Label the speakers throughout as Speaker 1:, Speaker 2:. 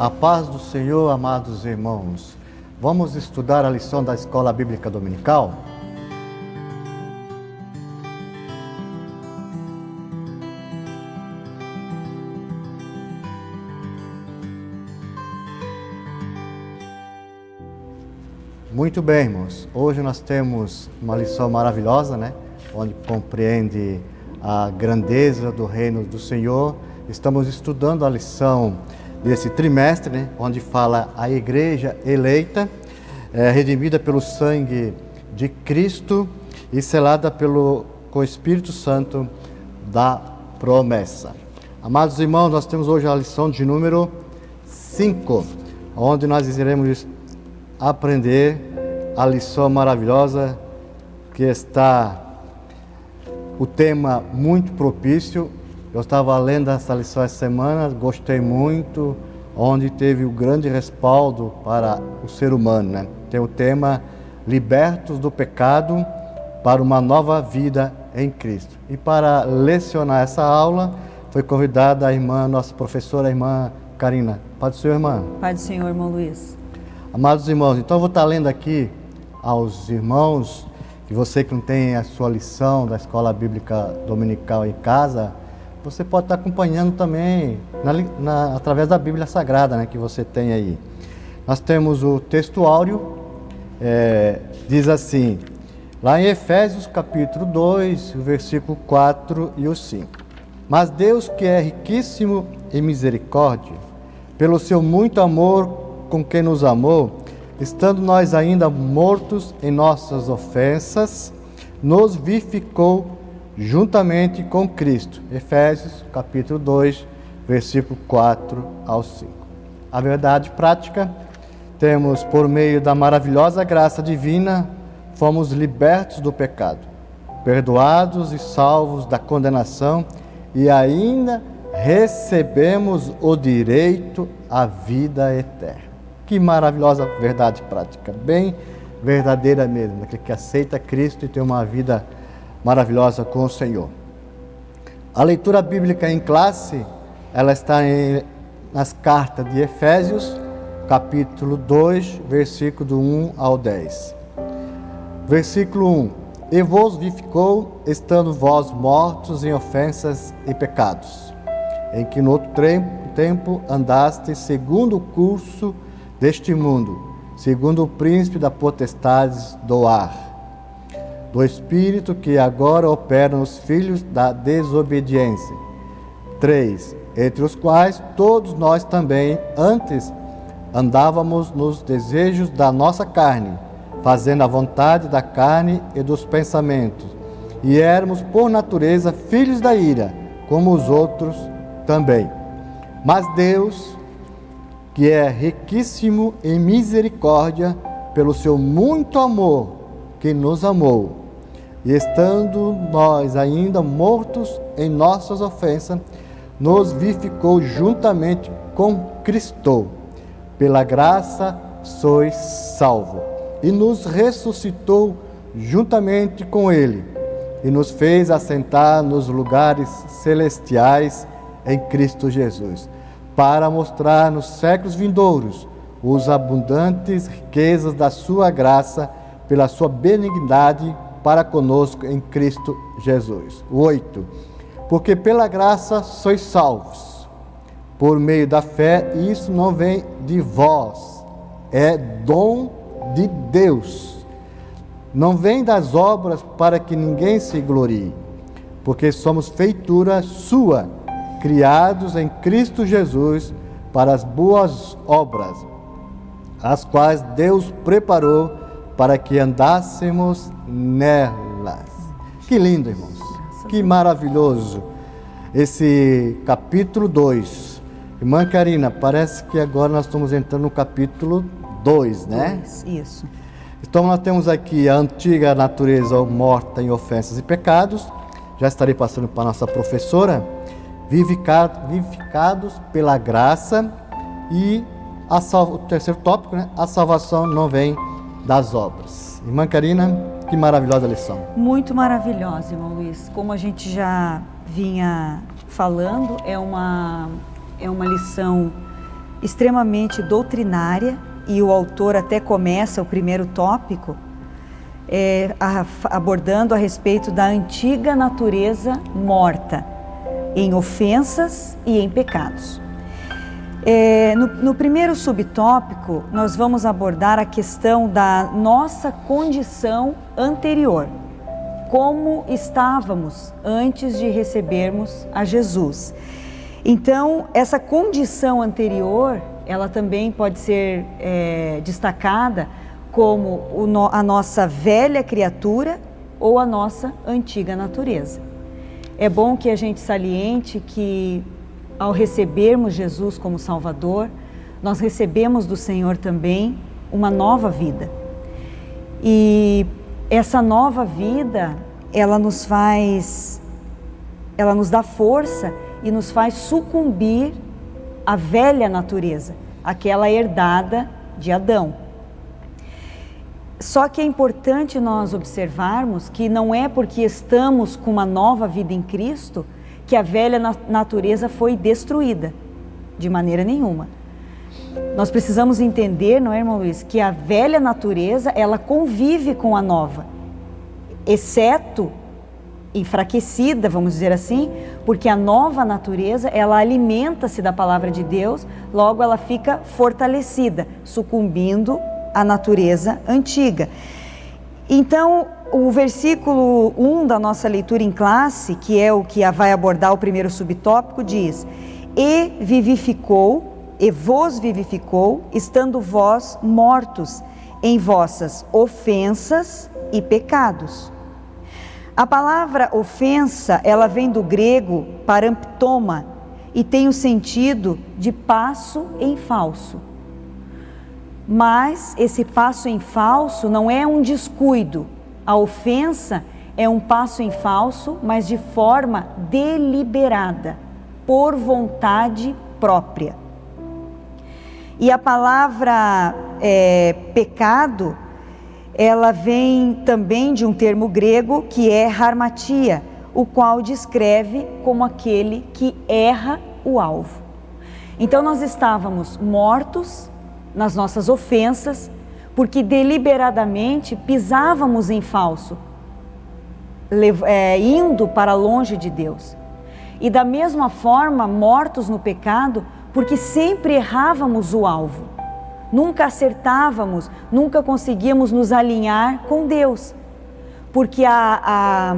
Speaker 1: A paz do Senhor, amados irmãos. Vamos estudar a lição da Escola Bíblica Dominical? Muito bem, irmãos. Hoje nós temos uma lição maravilhosa, né? Onde compreende a grandeza do reino do Senhor. Estamos estudando a lição desse trimestre, né? Onde fala a igreja eleita, redimida pelo sangue de Cristo e selada com o Espírito Santo da promessa. Amados irmãos, nós temos hoje a lição de número 5, onde nós iremos aprender a lição maravilhosa que está o tema muito propício. Eu estava lendo essa lição essa semana, gostei muito, onde teve o grande respaldo para o ser humano, né? Tem o tema Libertos do Pecado para uma Nova Vida em Cristo. E para lecionar essa aula, foi convidada a irmã, nossa professora, a irmã Karina. Paz do Senhor, irmã.
Speaker 2: Paz do Senhor, irmão Luiz.
Speaker 1: Amados irmãos, então eu vou estar lendo aqui aos irmãos, que você que não tem a sua lição da Escola Bíblica Dominical em casa, você pode estar acompanhando também através da Bíblia Sagrada, né, que você tem aí. Nós temos o texto áureo, diz assim, lá em Efésios capítulo 2, o versículo 4 e o 5. Mas Deus, que é riquíssimo em misericórdia, pelo seu muito amor com quem nos amou, estando nós ainda mortos em nossas ofensas, nos vivificou juntamente com Cristo. Efésios capítulo 2, versículo 4 ao 5. A verdade prática, temos por meio da maravilhosa graça divina, fomos libertos do pecado, perdoados e salvos da condenação e ainda recebemos o direito à vida eterna. Que maravilhosa verdade prática, bem verdadeira mesmo, aquele que aceita Cristo e tem uma vida maravilhosa com o Senhor. A leitura bíblica em classe, ela está nas cartas de Efésios, capítulo 2, versículo do 1 ao 10. Versículo 1. E vos vivificou, estando vós mortos em ofensas e pecados, em que no outro tempo andaste segundo o curso deste mundo, segundo o príncipe da potestade do ar, do Espírito que agora opera nos filhos da desobediência. 3. Entre os quais todos nós também antes andávamos nos desejos da nossa carne, fazendo a vontade da carne e dos pensamentos, e éramos por natureza filhos da ira, como os outros também. Mas Deus, que é riquíssimo em misericórdia, pelo seu muito amor que nos amou, e estando nós ainda mortos em nossas ofensas, nos vivificou juntamente com Cristo. Pela graça sois salvos, e nos ressuscitou juntamente com Ele, e nos fez assentar nos lugares celestiais em Cristo Jesus, para mostrar nos séculos vindouros os abundantes riquezas da sua graça, pela sua benignidade para conosco em Cristo Jesus. 8. Porque pela graça sois salvos, por meio da fé, e isso não vem de vós, é dom de Deus. Não vem das obras para que ninguém se glorie, porque somos feitura sua, criados em Cristo Jesus para as boas obras, as quais Deus preparou para que andássemos nelas. Que lindo, irmãos. Que maravilhoso. Esse capítulo 2. Irmã Karina, parece que agora nós estamos entrando no capítulo 2, né?
Speaker 2: Isso.
Speaker 1: Então nós temos aqui a antiga natureza morta em ofensas e pecados. Já estarei passando para a nossa professora. Vivificados pela graça. E o terceiro tópico, né? A salvação não vem das obras. Irmã Karina, que maravilhosa lição.
Speaker 2: Muito maravilhosa, irmão Luiz. Como a gente já vinha falando, é uma lição extremamente doutrinária, e o autor até começa o primeiro tópico abordando a respeito da antiga natureza morta em ofensas e em pecados. No primeiro subtópico, nós vamos abordar a questão da nossa condição anterior, como estávamos antes de recebermos a Jesus. Então, essa condição anterior, ela também pode ser destacada como a nossa velha criatura ou a nossa antiga natureza. É bom que a gente saliente que, ao recebermos Jesus como Salvador, nós recebemos do Senhor também uma nova vida. E essa nova vida, ela nos dá força e nos faz sucumbir à velha natureza, aquela herdada de Adão. Só que é importante nós observarmos que não é porque estamos com uma nova vida em Cristo que a velha natureza foi destruída, de maneira nenhuma. Nós precisamos entender, não é, irmão Luiz, que a velha natureza, ela convive com a nova, exceto enfraquecida, vamos dizer assim, porque a nova natureza, ela alimenta-se da palavra de Deus, logo ela fica fortalecida, sucumbindo à natureza antiga. Então, o versículo 1 da nossa leitura em classe, que é o que vai abordar o primeiro subtópico, diz: E vos vivificou, estando vós mortos em vossas ofensas e pecados. A palavra ofensa, ela vem do grego paramptoma e tem o sentido de passo em falso. Mas esse passo em falso não é um descuido. A ofensa é um passo em falso, mas de forma deliberada, por vontade própria. E a palavra pecado, ela vem também de um termo grego que é harmatia, o qual descreve como aquele que erra o alvo. Então nós estávamos mortos nas nossas ofensas, porque deliberadamente pisávamos em falso, indo para longe de Deus. E da mesma forma, mortos no pecado, porque sempre errávamos o alvo. Nunca acertávamos, nunca conseguíamos nos alinhar com Deus. Porque a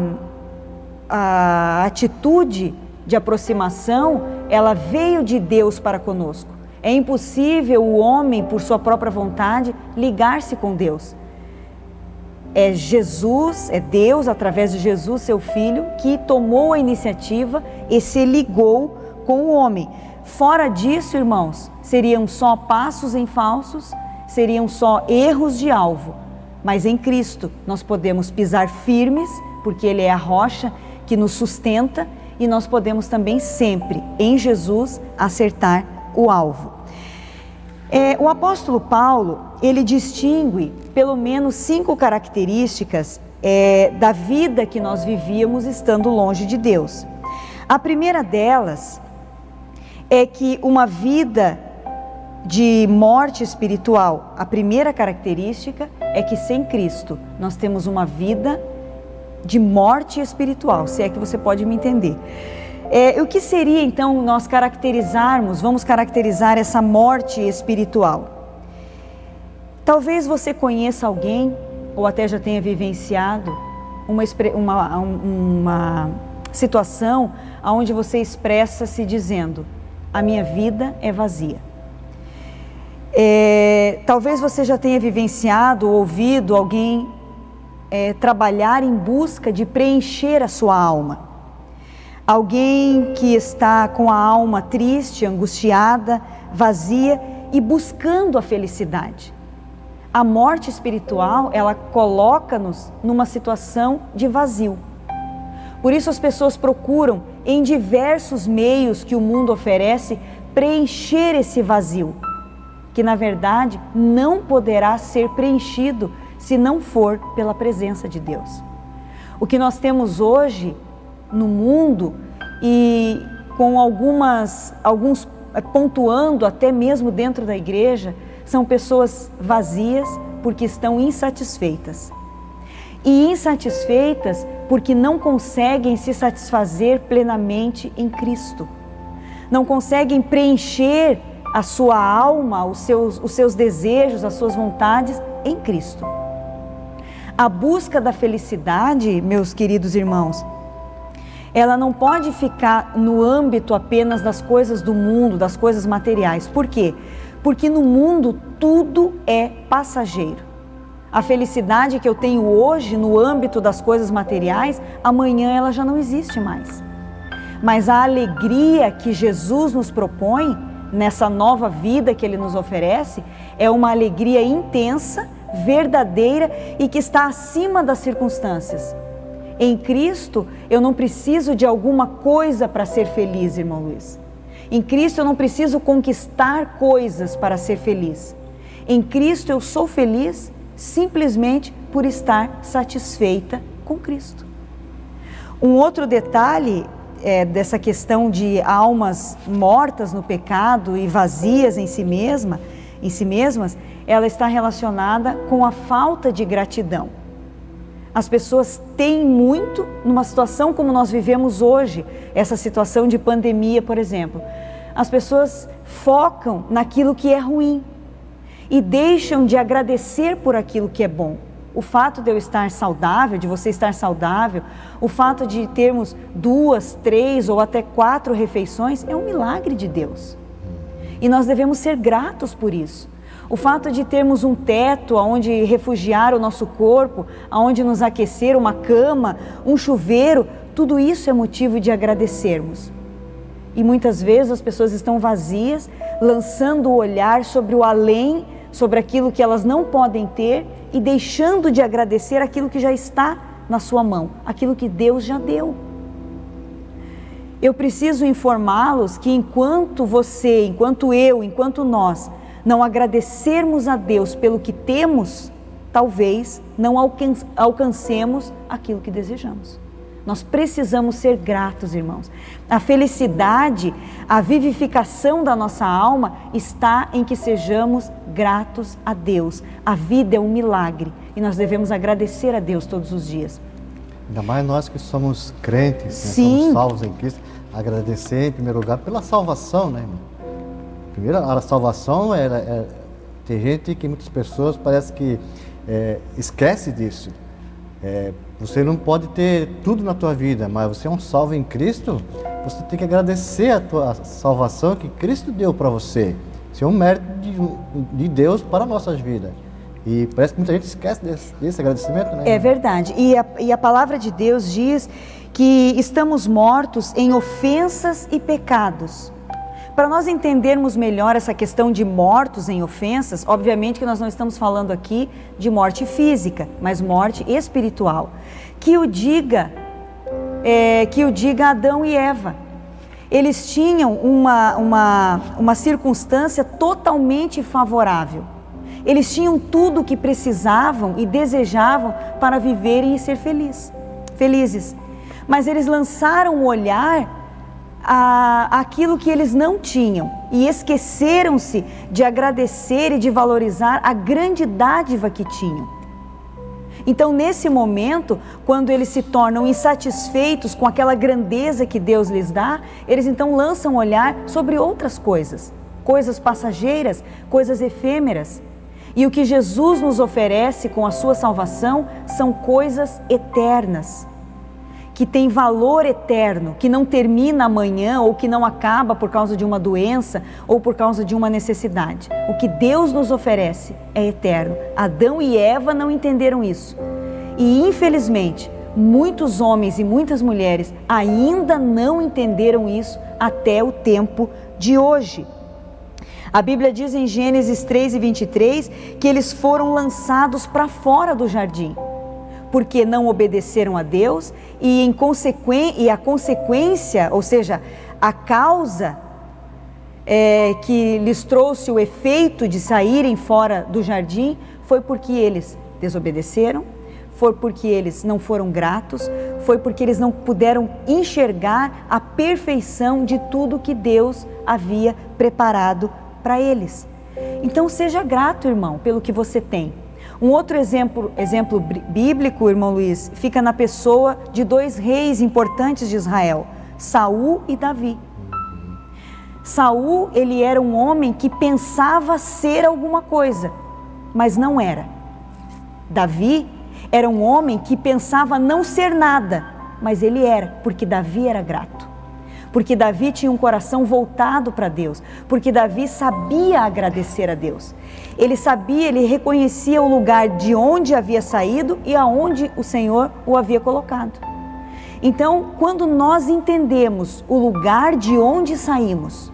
Speaker 2: atitude de aproximação, ela veio de Deus para conosco. É impossível o homem, por sua própria vontade, ligar-se com Deus. É Jesus, é Deus, através de Jesus, seu Filho, que tomou a iniciativa e se ligou com o homem. Fora disso, irmãos, seriam só passos em falsos, seriam só erros de alvo. Mas em Cristo nós podemos pisar firmes, porque Ele é a rocha que nos sustenta, e nós podemos também sempre, em Jesus, acertar o alvo. O apóstolo Paulo, ele distingue pelo menos 5 características da vida que nós vivíamos estando longe de Deus. A primeira delas é que uma vida de morte espiritual, a primeira característica é que sem Cristo nós temos uma vida de morte espiritual, se é que você pode me entender. O que seria então nós vamos caracterizar essa morte espiritual? Talvez você conheça alguém, ou até já tenha vivenciado uma situação onde você expressa-se dizendo: a minha vida é vazia. Talvez você já tenha vivenciado ou ouvido alguém trabalhar em busca de preencher a sua alma. Alguém que está com a alma triste, angustiada, vazia e buscando a felicidade. A morte espiritual, ela coloca-nos numa situação de vazio. Por isso as pessoas procuram, em diversos meios que o mundo oferece, preencher esse vazio, que na verdade não poderá ser preenchido se não for pela presença de Deus. O que nós temos hoje no mundo, e com alguns pontuando até mesmo dentro da igreja, são pessoas vazias porque estão insatisfeitas. E insatisfeitas porque não conseguem se satisfazer plenamente em Cristo. Não conseguem preencher a sua alma, os seus desejos, as suas vontades em Cristo. A busca da felicidade, meus queridos irmãos, ela não pode ficar no âmbito apenas das coisas do mundo, das coisas materiais. Por quê? Porque no mundo tudo é passageiro. A felicidade que eu tenho hoje no âmbito das coisas materiais, amanhã ela já não existe mais. Mas a alegria que Jesus nos propõe, nessa nova vida que Ele nos oferece, é uma alegria intensa, verdadeira e que está acima das circunstâncias. Em Cristo, eu não preciso de alguma coisa para ser feliz, irmão Luiz. Em Cristo, eu não preciso conquistar coisas para ser feliz. Em Cristo, eu sou feliz simplesmente por estar satisfeita com Cristo. Um outro detalhe dessa questão de almas mortas no pecado e vazias em si mesmas, ela está relacionada com a falta de gratidão. As pessoas têm muito, numa situação como nós vivemos hoje, essa situação de pandemia, por exemplo, as pessoas focam naquilo que é ruim e deixam de agradecer por aquilo que é bom. O fato de eu estar saudável, de você estar saudável, o fato de termos 2, 3 ou até 4 refeições é um milagre de Deus. E nós devemos ser gratos por isso. O fato de termos um teto onde refugiar o nosso corpo, onde nos aquecer, uma cama, um chuveiro, tudo isso é motivo de agradecermos. E muitas vezes as pessoas estão vazias, lançando o olhar sobre o além, sobre aquilo que elas não podem ter e deixando de agradecer aquilo que já está na sua mão, aquilo que Deus já deu. Eu preciso informá-los que enquanto você, enquanto eu, enquanto nós não agradecermos a Deus pelo que temos, talvez não alcancemos aquilo que desejamos. Nós precisamos ser gratos, irmãos. A felicidade, a vivificação da nossa alma está em que sejamos gratos a Deus. A vida é um milagre e nós devemos agradecer a Deus todos os dias.
Speaker 1: Ainda mais nós que somos crentes, né? Somos salvos em Cristo, agradecer em primeiro lugar pela salvação, né, irmão? Primeiro, a salvação tem gente que muitas pessoas parece que esquece disso. Você não pode ter tudo na tua vida, mas você é um salvo em Cristo, você tem que agradecer a tua salvação que Cristo deu para você. Isso é um mérito de Deus para nossas vidas. E parece que muita gente esquece desse agradecimento, né? É
Speaker 2: verdade. E a palavra de Deus diz que estamos mortos em ofensas e pecados. Para nós entendermos melhor essa questão de mortos em ofensas, obviamente que nós não estamos falando aqui de morte física, mas morte espiritual. Que o diga Adão e Eva. Eles tinham uma circunstância totalmente favorável. Eles tinham tudo o que precisavam e desejavam para viverem e ser felizes. Mas eles lançaram o olhar aquilo que eles não tinham e esqueceram-se de agradecer e de valorizar a grande dádiva que tinham. Então, nesse momento, quando eles se tornam insatisfeitos com aquela grandeza que Deus lhes dá, eles então lançam o olhar sobre outras coisas passageiras, coisas efêmeras. E o que Jesus nos oferece com a sua salvação são coisas eternas, que tem valor eterno, que não termina amanhã ou que não acaba por causa de uma doença ou por causa de uma necessidade. O que Deus nos oferece é eterno. Adão e Eva não entenderam isso. E infelizmente, muitos homens e muitas mulheres ainda não entenderam isso até o tempo de hoje. A Bíblia diz em Gênesis 3:23 que eles foram lançados para fora do jardim, porque não obedeceram a Deus e a consequência, ou seja, a causa que lhes trouxe o efeito de saírem fora do jardim foi porque eles desobedeceram, foi porque eles não foram gratos, foi porque eles não puderam enxergar a perfeição de tudo que Deus havia preparado para eles. Então seja grato, irmão, pelo que você tem. Um outro exemplo bíblico, irmão Luiz, fica na pessoa de 2 reis importantes de Israel, Saul e Davi. Saul, ele era um homem que pensava ser alguma coisa, mas não era. Davi era um homem que pensava não ser nada, mas ele era, porque Davi era grato. Porque Davi tinha um coração voltado para Deus, porque Davi sabia agradecer a Deus. Ele sabia, ele reconhecia o lugar de onde havia saído e aonde o Senhor o havia colocado. Então, quando nós entendemos o lugar de onde saímos,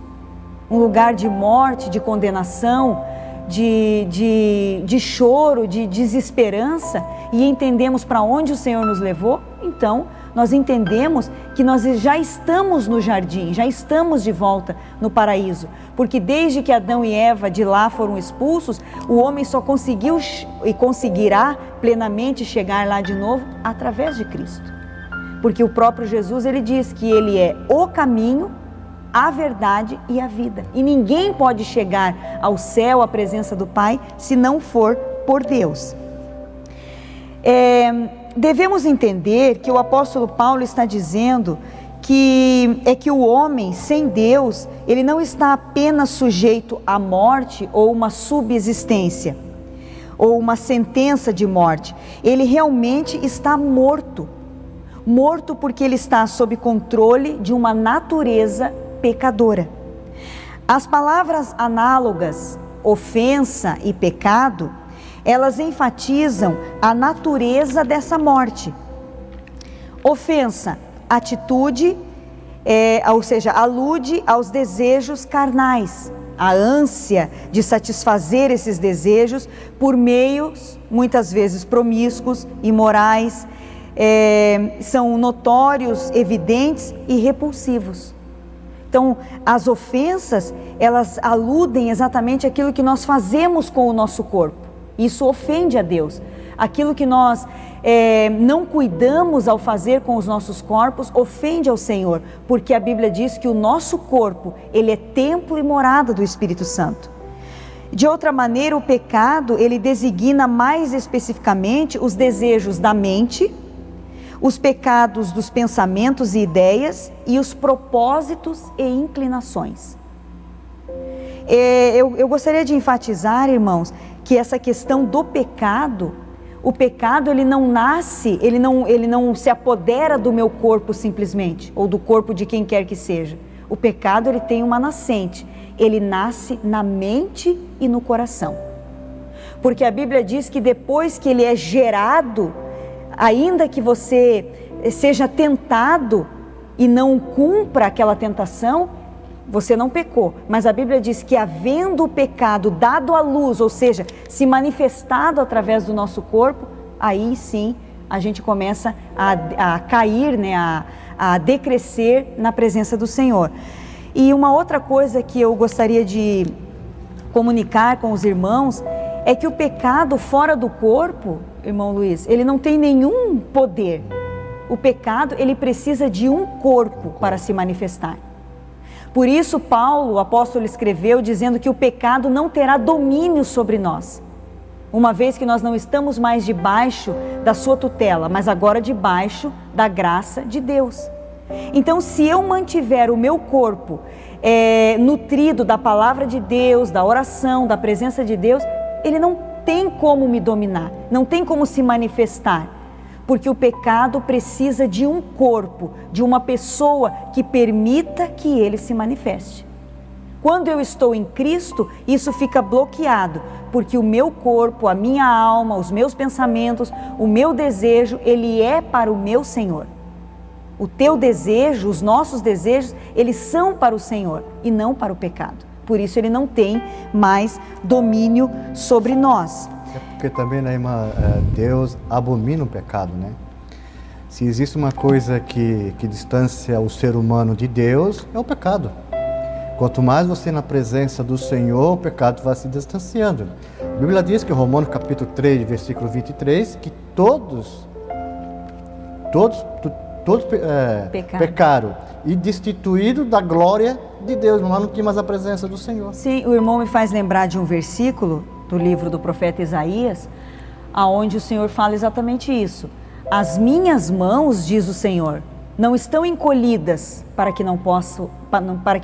Speaker 2: um lugar de morte, de condenação, de choro, de desesperança, e entendemos para onde o Senhor nos levou, então nós entendemos que nós já estamos no jardim, já estamos de volta no paraíso, porque desde que Adão e Eva de lá foram expulsos, o homem só conseguiu e conseguirá plenamente chegar lá de novo através de Cristo, porque o próprio Jesus, ele diz que ele é o caminho, a verdade e a vida, e ninguém pode chegar ao céu, à presença do Pai, se não for por Deus. Devemos entender que o apóstolo Paulo está dizendo que o homem sem Deus, ele não está apenas sujeito à morte ou uma subsistência, ou uma sentença de morte, ele realmente está morto. Morto porque ele está sob controle de uma natureza pecadora. As palavras análogas, ofensa e pecado, elas enfatizam a natureza dessa morte. Ofensa, atitude, ou seja, alude aos desejos carnais, a ânsia de satisfazer esses desejos por meios, muitas vezes promíscuos, imorais, são notórios, evidentes e repulsivos. Então, as ofensas, elas aludem exatamente àquilo que nós fazemos com o nosso corpo. Isso ofende a Deus. Aquilo que nós não cuidamos ao fazer com os nossos corpos, ofende ao Senhor, porque a Bíblia diz que o nosso corpo, ele é templo e morada do Espírito Santo. De outra maneira, o pecado, ele designa mais especificamente os desejos da mente, os pecados dos pensamentos e ideias e os propósitos e inclinações. Eu gostaria de enfatizar, irmãos, que essa questão do pecado, o pecado ele não nasce, ele não se apodera do meu corpo simplesmente, ou do corpo de quem quer que seja. O pecado ele tem uma nascente, ele nasce na mente e no coração. Porque a Bíblia diz que depois que ele é gerado, ainda que você seja tentado e não cumpra aquela tentação, você não pecou. Mas a Bíblia diz que havendo o pecado dado à luz, ou seja, se manifestado através do nosso corpo, aí sim a gente começa a cair, né, a decrescer na presença do Senhor. E uma outra coisa que eu gostaria de comunicar com os irmãos é que o pecado fora do corpo, irmão Luiz, ele não tem nenhum poder. O pecado, ele precisa de um corpo para se manifestar. Por isso Paulo, o apóstolo, escreveu dizendo que o pecado não terá domínio sobre nós, uma vez que nós não estamos mais debaixo da sua tutela, mas agora debaixo da graça de Deus. Então, se eu mantiver o meu corpo nutrido da palavra de Deus, da oração, da presença de Deus, ele não tem como me dominar, não tem como se manifestar, porque o pecado precisa de um corpo, de uma pessoa que permita que ele se manifeste. Quando eu estou em Cristo, isso fica bloqueado, porque o meu corpo, a minha alma, os meus pensamentos, o meu desejo, ele é para o meu Senhor. O teu desejo, os nossos desejos, eles são para o Senhor e não para o pecado. Por isso ele não tem mais domínio sobre nós.
Speaker 1: É porque também, né, irmã, Deus abomina o pecado, né? Se existe uma coisa que distancia o ser humano de Deus, é o pecado. Quanto mais você na presença do Senhor, o pecado vai se distanciando. A Bíblia diz que em Romanos capítulo 3, versículo 23, que todos pecaram e destituídos da glória de Deus, mas não tinha mais a presença do Senhor.
Speaker 2: Sim, o irmão me faz lembrar de um versículo do livro do profeta Isaías, aonde o Senhor fala exatamente isso. As minhas mãos, diz o Senhor, não estão encolhidas para que eu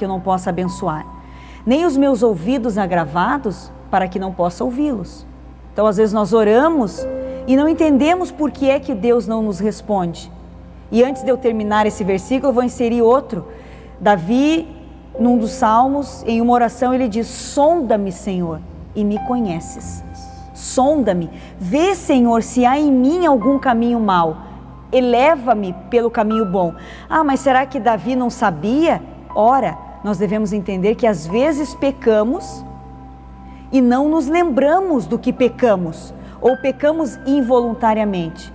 Speaker 2: não possa abençoar, nem os meus ouvidos agravados para que não possa ouvi-los. Então, às vezes nós oramos e não entendemos por que é que Deus não nos responde. E antes de eu terminar esse versículo, eu vou inserir outro. Davi, num dos salmos, em uma oração, ele diz: sonda-me, Senhor, e me conheces. Sonda-me, vê, Senhor, se há em mim algum caminho mau. Eleva-me pelo caminho bom. Ah, mas será que Davi não sabia? Ora, nós devemos entender que às vezes pecamos e não nos lembramos do que pecamos, ou pecamos involuntariamente.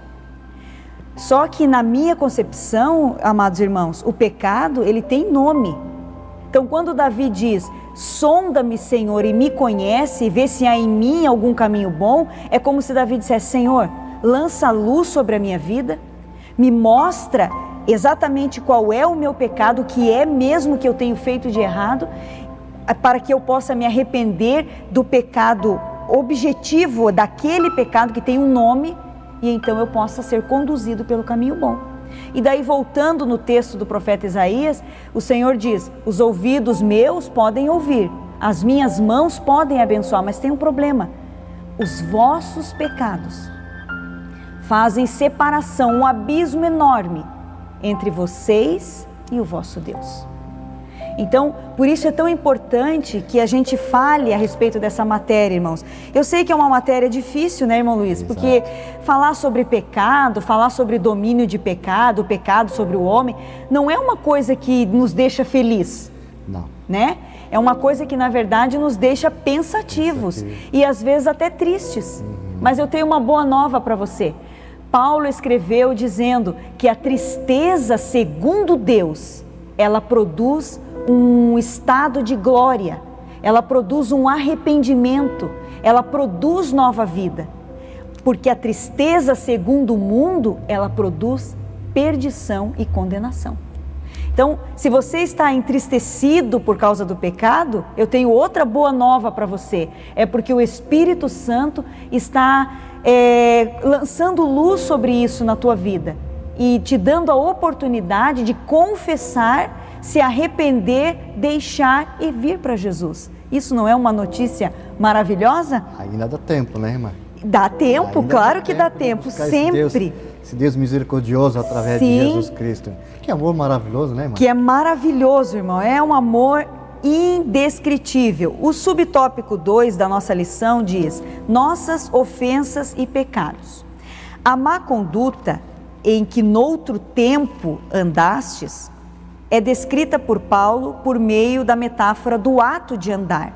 Speaker 2: Só que na minha concepção, amados irmãos, o pecado, ele tem nome. Então, quando Davi diz: sonda-me, Senhor, e me conhece, e vê se há em mim algum caminho bom, é como se Davi dissesse: Senhor, lança luz sobre a minha vida, me mostra exatamente qual é o meu pecado, o que é mesmo que eu tenho feito de errado, para que eu possa me arrepender do pecado objetivo, daquele pecado que tem um nome, e então eu possa ser conduzido pelo caminho bom. E daí, voltando no texto do profeta Isaías, o Senhor diz: os ouvidos meus podem ouvir, as minhas mãos podem abençoar, mas tem um problema: os vossos pecados fazem separação, um abismo enorme entre vocês e o vosso Deus. Então, por isso é tão importante que a gente fale a respeito dessa matéria, irmãos. Eu sei que é uma matéria difícil, né, irmão Luiz?
Speaker 1: Exato.
Speaker 2: Porque falar sobre pecado, falar sobre domínio de pecado, o pecado sobre o homem, não é uma coisa que nos deixa feliz.
Speaker 1: Não.
Speaker 2: Né? É uma coisa que, na verdade, nos deixa pensativos e às vezes até tristes. Mas eu tenho uma boa nova para você. Paulo escreveu dizendo que a tristeza, segundo Deus, ela produz um estado de glória, ela produz um arrependimento, ela produz nova vida. Porque a tristeza, segundo o mundo, ela produz perdição e condenação. Então, se você está entristecido por causa do pecado, eu tenho outra boa nova para você. É porque o Espírito Santo está lançando luz sobre isso na tua vida e te dando a oportunidade de confessar, se arrepender, deixar e vir para Jesus. Isso não é uma notícia maravilhosa?
Speaker 1: Ainda dá tempo, né, irmã?
Speaker 2: Dá tempo,
Speaker 1: Ainda
Speaker 2: claro que dá tempo, sempre.
Speaker 1: Esse Deus misericordioso através de Jesus Cristo. Que amor maravilhoso, né, irmã?
Speaker 2: Que é maravilhoso, irmão. É um amor indescritível. O subtópico 2 da nossa lição diz: nossas ofensas e pecados. A má conduta em que noutro tempo andastes é descrita por Paulo por meio da metáfora do ato de andar.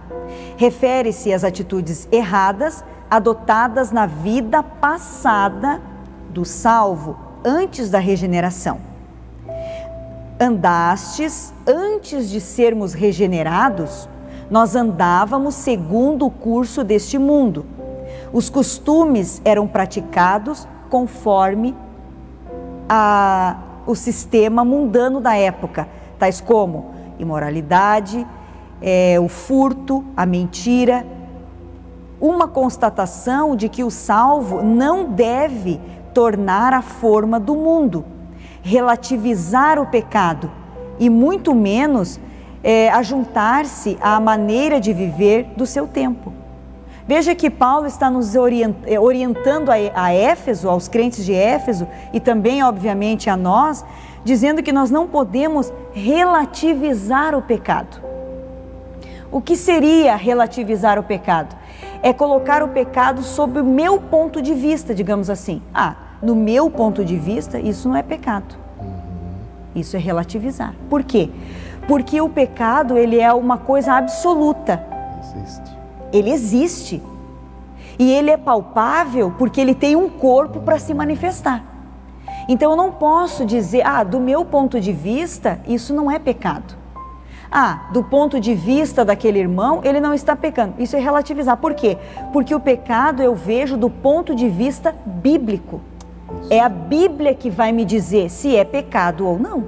Speaker 2: Refere-se às atitudes erradas adotadas na vida passada do salvo, antes da regeneração. Andastes, antes de sermos regenerados, nós andávamos segundo o curso deste mundo. Os costumes eram praticados conforme o sistema mundano da época, tais como imoralidade, o furto, a mentira. Uma constatação de que o salvo não deve tornar a forma do mundo, relativizar o pecado e muito menos ajuntar-se à maneira de viver do seu tempo. Veja que Paulo está nos orientando a Éfeso, aos crentes de Éfeso e também, obviamente, a nós, dizendo que nós não podemos relativizar o pecado. O que seria relativizar o pecado? É colocar o pecado sob o meu ponto de vista, digamos assim. No meu ponto de vista, isso não é pecado. Isso é relativizar. Por quê? Porque o pecado, ele é uma coisa absoluta.
Speaker 1: Existe.
Speaker 2: Ele existe. E ele é palpável porque ele tem um corpo para se manifestar. Então eu não posso dizer, do meu ponto de vista, isso não é pecado. Do ponto de vista daquele irmão, ele não está pecando. Isso é relativizar. Por quê? Porque o pecado eu vejo do ponto de vista bíblico. É a Bíblia que vai me dizer se é pecado ou não.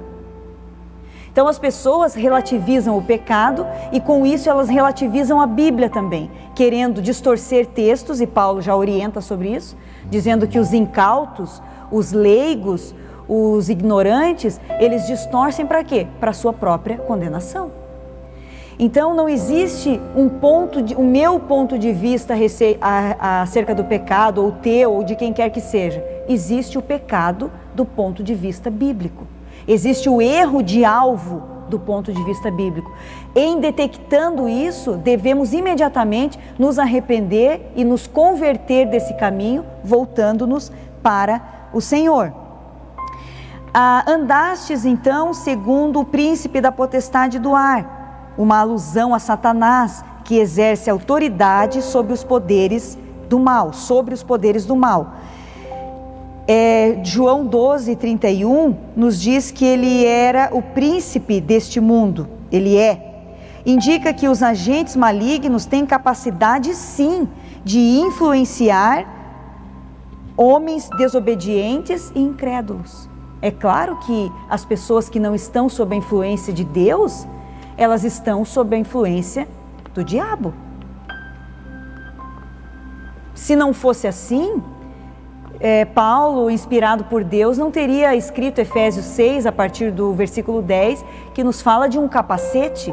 Speaker 2: Então as pessoas relativizam o pecado e com isso elas relativizam a Bíblia também, querendo distorcer textos, e Paulo já orienta sobre isso, dizendo que os incautos, os leigos, os ignorantes, eles distorcem para quê? Para a sua própria condenação. Então não existe o meu ponto de vista acerca do pecado, ou o teu, ou de quem quer que seja. Existe o pecado do ponto de vista bíblico. Existe o erro de alvo do ponto de vista bíblico. Em detectando isso, devemos imediatamente nos arrepender e nos converter desse caminho, voltando-nos para o Senhor. Andastes então segundo o príncipe da potestade do ar, uma alusão a Satanás, que exerce autoridade sobre os poderes do mal, João 12:31 nos diz que ele era o príncipe deste mundo, indica que os agentes malignos têm capacidade sim de influenciar homens desobedientes e incrédulos. É claro que as pessoas que não estão sob a influência de Deus, elas estão sob a influência do diabo. Se não fosse assim, Paulo, inspirado por Deus, não teria escrito Efésios 6, a partir do versículo 10, que nos fala de um capacete,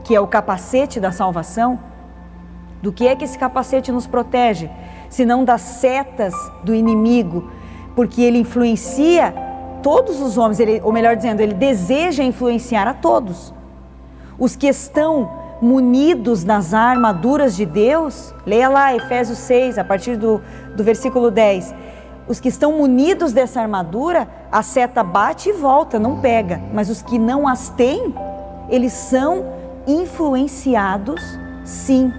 Speaker 2: que é o capacete da salvação. Do que é que esse capacete nos protege? Senão das setas do inimigo, porque ele influencia todos os homens, ou melhor dizendo, ele deseja influenciar a todos. Os que estão munidos das armaduras de Deus, leia lá Efésios 6, a partir do versículo 10. Os que estão munidos dessa armadura, a seta bate e volta, não pega. Mas os que não as têm, eles são influenciados, sim,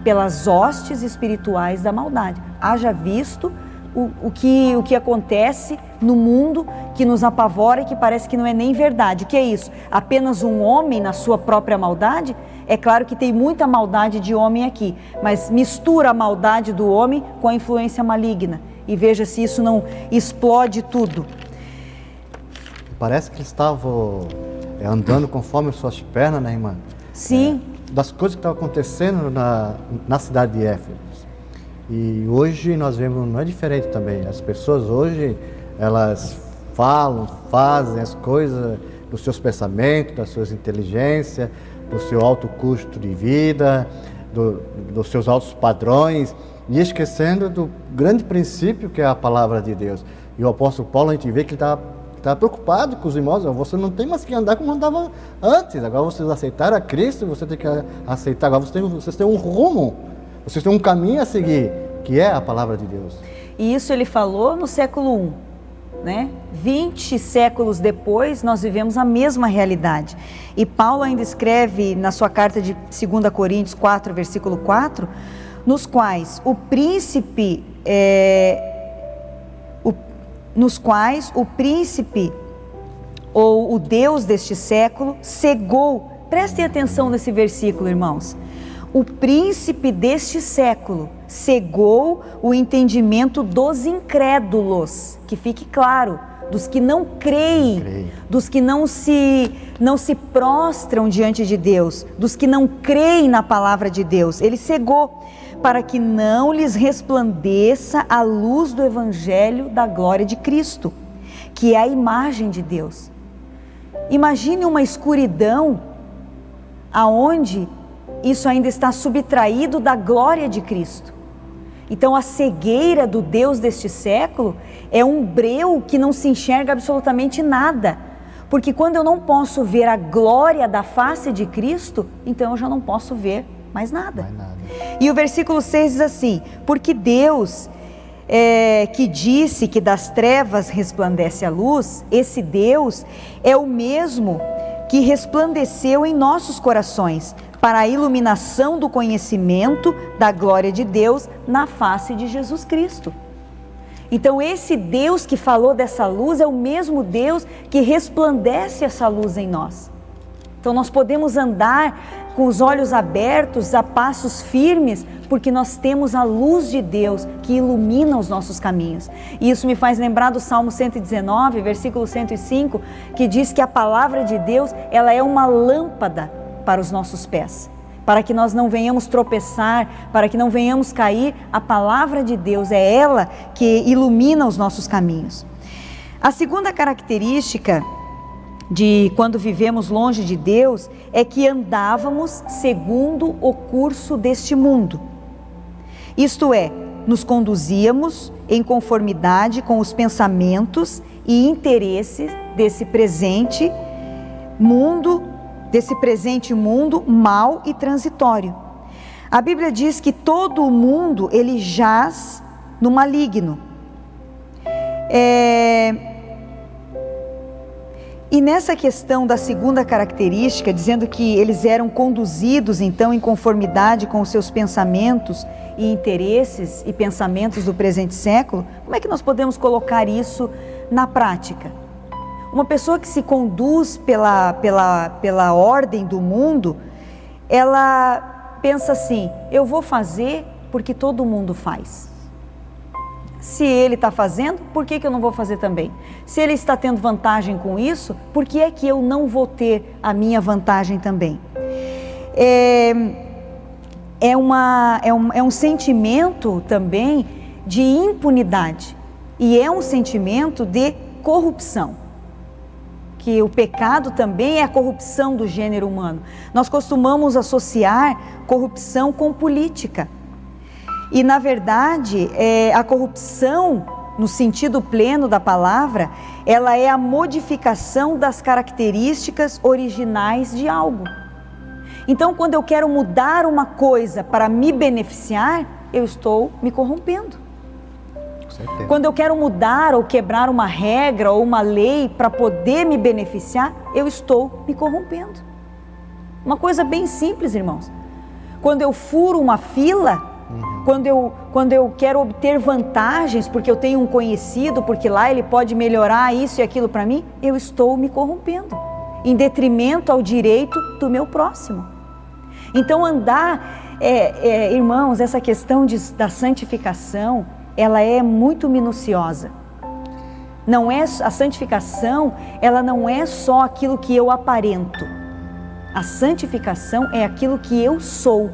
Speaker 2: pelas hostes espirituais da maldade. Haja visto o que acontece no mundo, que nos apavora e que parece que não é nem verdade. O que é isso? Apenas um homem na sua própria maldade? É claro que tem muita maldade de homem aqui, mas mistura a maldade do homem com a influência maligna e veja se isso não explode tudo.
Speaker 1: Parece que eles estavam andando conforme suas pernas, né, irmã?
Speaker 2: Sim.
Speaker 1: Das coisas que estavam acontecendo na cidade de Éfeso. E hoje nós vemos, não é diferente também. As pessoas hoje, elas falam, fazem as coisas dos seus pensamentos, das suas inteligências, do seu alto custo de vida, dos seus altos padrões, e esquecendo do grande princípio que é a palavra de Deus. E o apóstolo Paulo, a gente vê que ele está preocupado com os irmãos. Você não tem mais que andar como andava antes. Agora vocês aceitaram a Cristo, você tem que aceitar. Agora vocês têm um rumo, vocês têm um caminho a seguir, que é a palavra de Deus.
Speaker 2: E isso ele falou no século I, né? 20 séculos depois, nós vivemos a mesma realidade. E Paulo ainda escreve na sua carta de 2 Coríntios 4, versículo 4, nos quais o príncipe ou o Deus deste século cegou. Prestem atenção nesse versículo, irmãos. O príncipe deste século cegou o entendimento dos incrédulos, que fique claro, dos que não creem, dos que não se prostram diante de Deus, dos que não creem na palavra de Deus. Ele cegou para que não lhes resplandeça a luz do evangelho da glória de Cristo, que é a imagem de Deus. Imagine uma escuridão aonde isso ainda está subtraído da glória de Cristo. Então a cegueira do Deus deste século é um breu que não se enxerga absolutamente nada, porque quando eu não posso ver a glória da face de Cristo, então eu já não posso ver mais nada. E o versículo 6 diz assim: porque Deus que disse que das trevas resplandece a luz, esse Deus é o mesmo que resplandeceu em nossos corações para a iluminação do conhecimento da glória de Deus na face de Jesus Cristo. Então esse Deus que falou dessa luz é o mesmo Deus que resplandece essa luz em nós. Então nós podemos andar com os olhos abertos, a passos firmes, porque nós temos a luz de Deus que ilumina os nossos caminhos. E isso me faz lembrar do Salmo 119, versículo 105, que diz que a palavra de Deus, ela é uma lâmpada para os nossos pés. Para que nós não venhamos tropeçar, para que não venhamos cair, a palavra de Deus é ela que ilumina os nossos caminhos. A segunda característica de quando vivemos longe de Deus é que andávamos segundo o curso deste mundo. Isto é, nos conduzíamos em conformidade com os pensamentos e interesses desse presente mundo mau e transitório. A Bíblia diz que todo o mundo ele jaz no maligno. E nessa questão da segunda característica, dizendo que eles eram conduzidos então em conformidade com os seus pensamentos e interesses e pensamentos do presente século, como é que nós podemos colocar isso na prática? Uma pessoa que se conduz pela ordem do mundo, ela pensa assim, eu vou fazer porque todo mundo faz. Se ele está fazendo, por que eu não vou fazer também? Se ele está tendo vantagem com isso, por que é que eu não vou ter a minha vantagem também? É um sentimento também de impunidade e é um sentimento de corrupção. Que o pecado também é a corrupção do gênero humano. Nós costumamos associar corrupção com política. E, na verdade, a corrupção, no sentido pleno da palavra, ela é a modificação das características originais de algo. Então, quando eu quero mudar uma coisa para me beneficiar, eu estou me corrompendo. Quando eu quero mudar ou quebrar uma regra ou uma lei para poder me beneficiar, eu estou me corrompendo. Uma coisa bem simples, irmãos. Quando eu furo uma fila, quando eu quero obter vantagens, porque eu tenho um conhecido, porque lá ele pode melhorar isso e aquilo para mim, eu estou me corrompendo, em detrimento ao direito do meu próximo. Então andar, irmãos, essa questão da santificação, ela é muito minuciosa. A santificação, ela não é só aquilo que eu aparento. A santificação é aquilo que eu sou.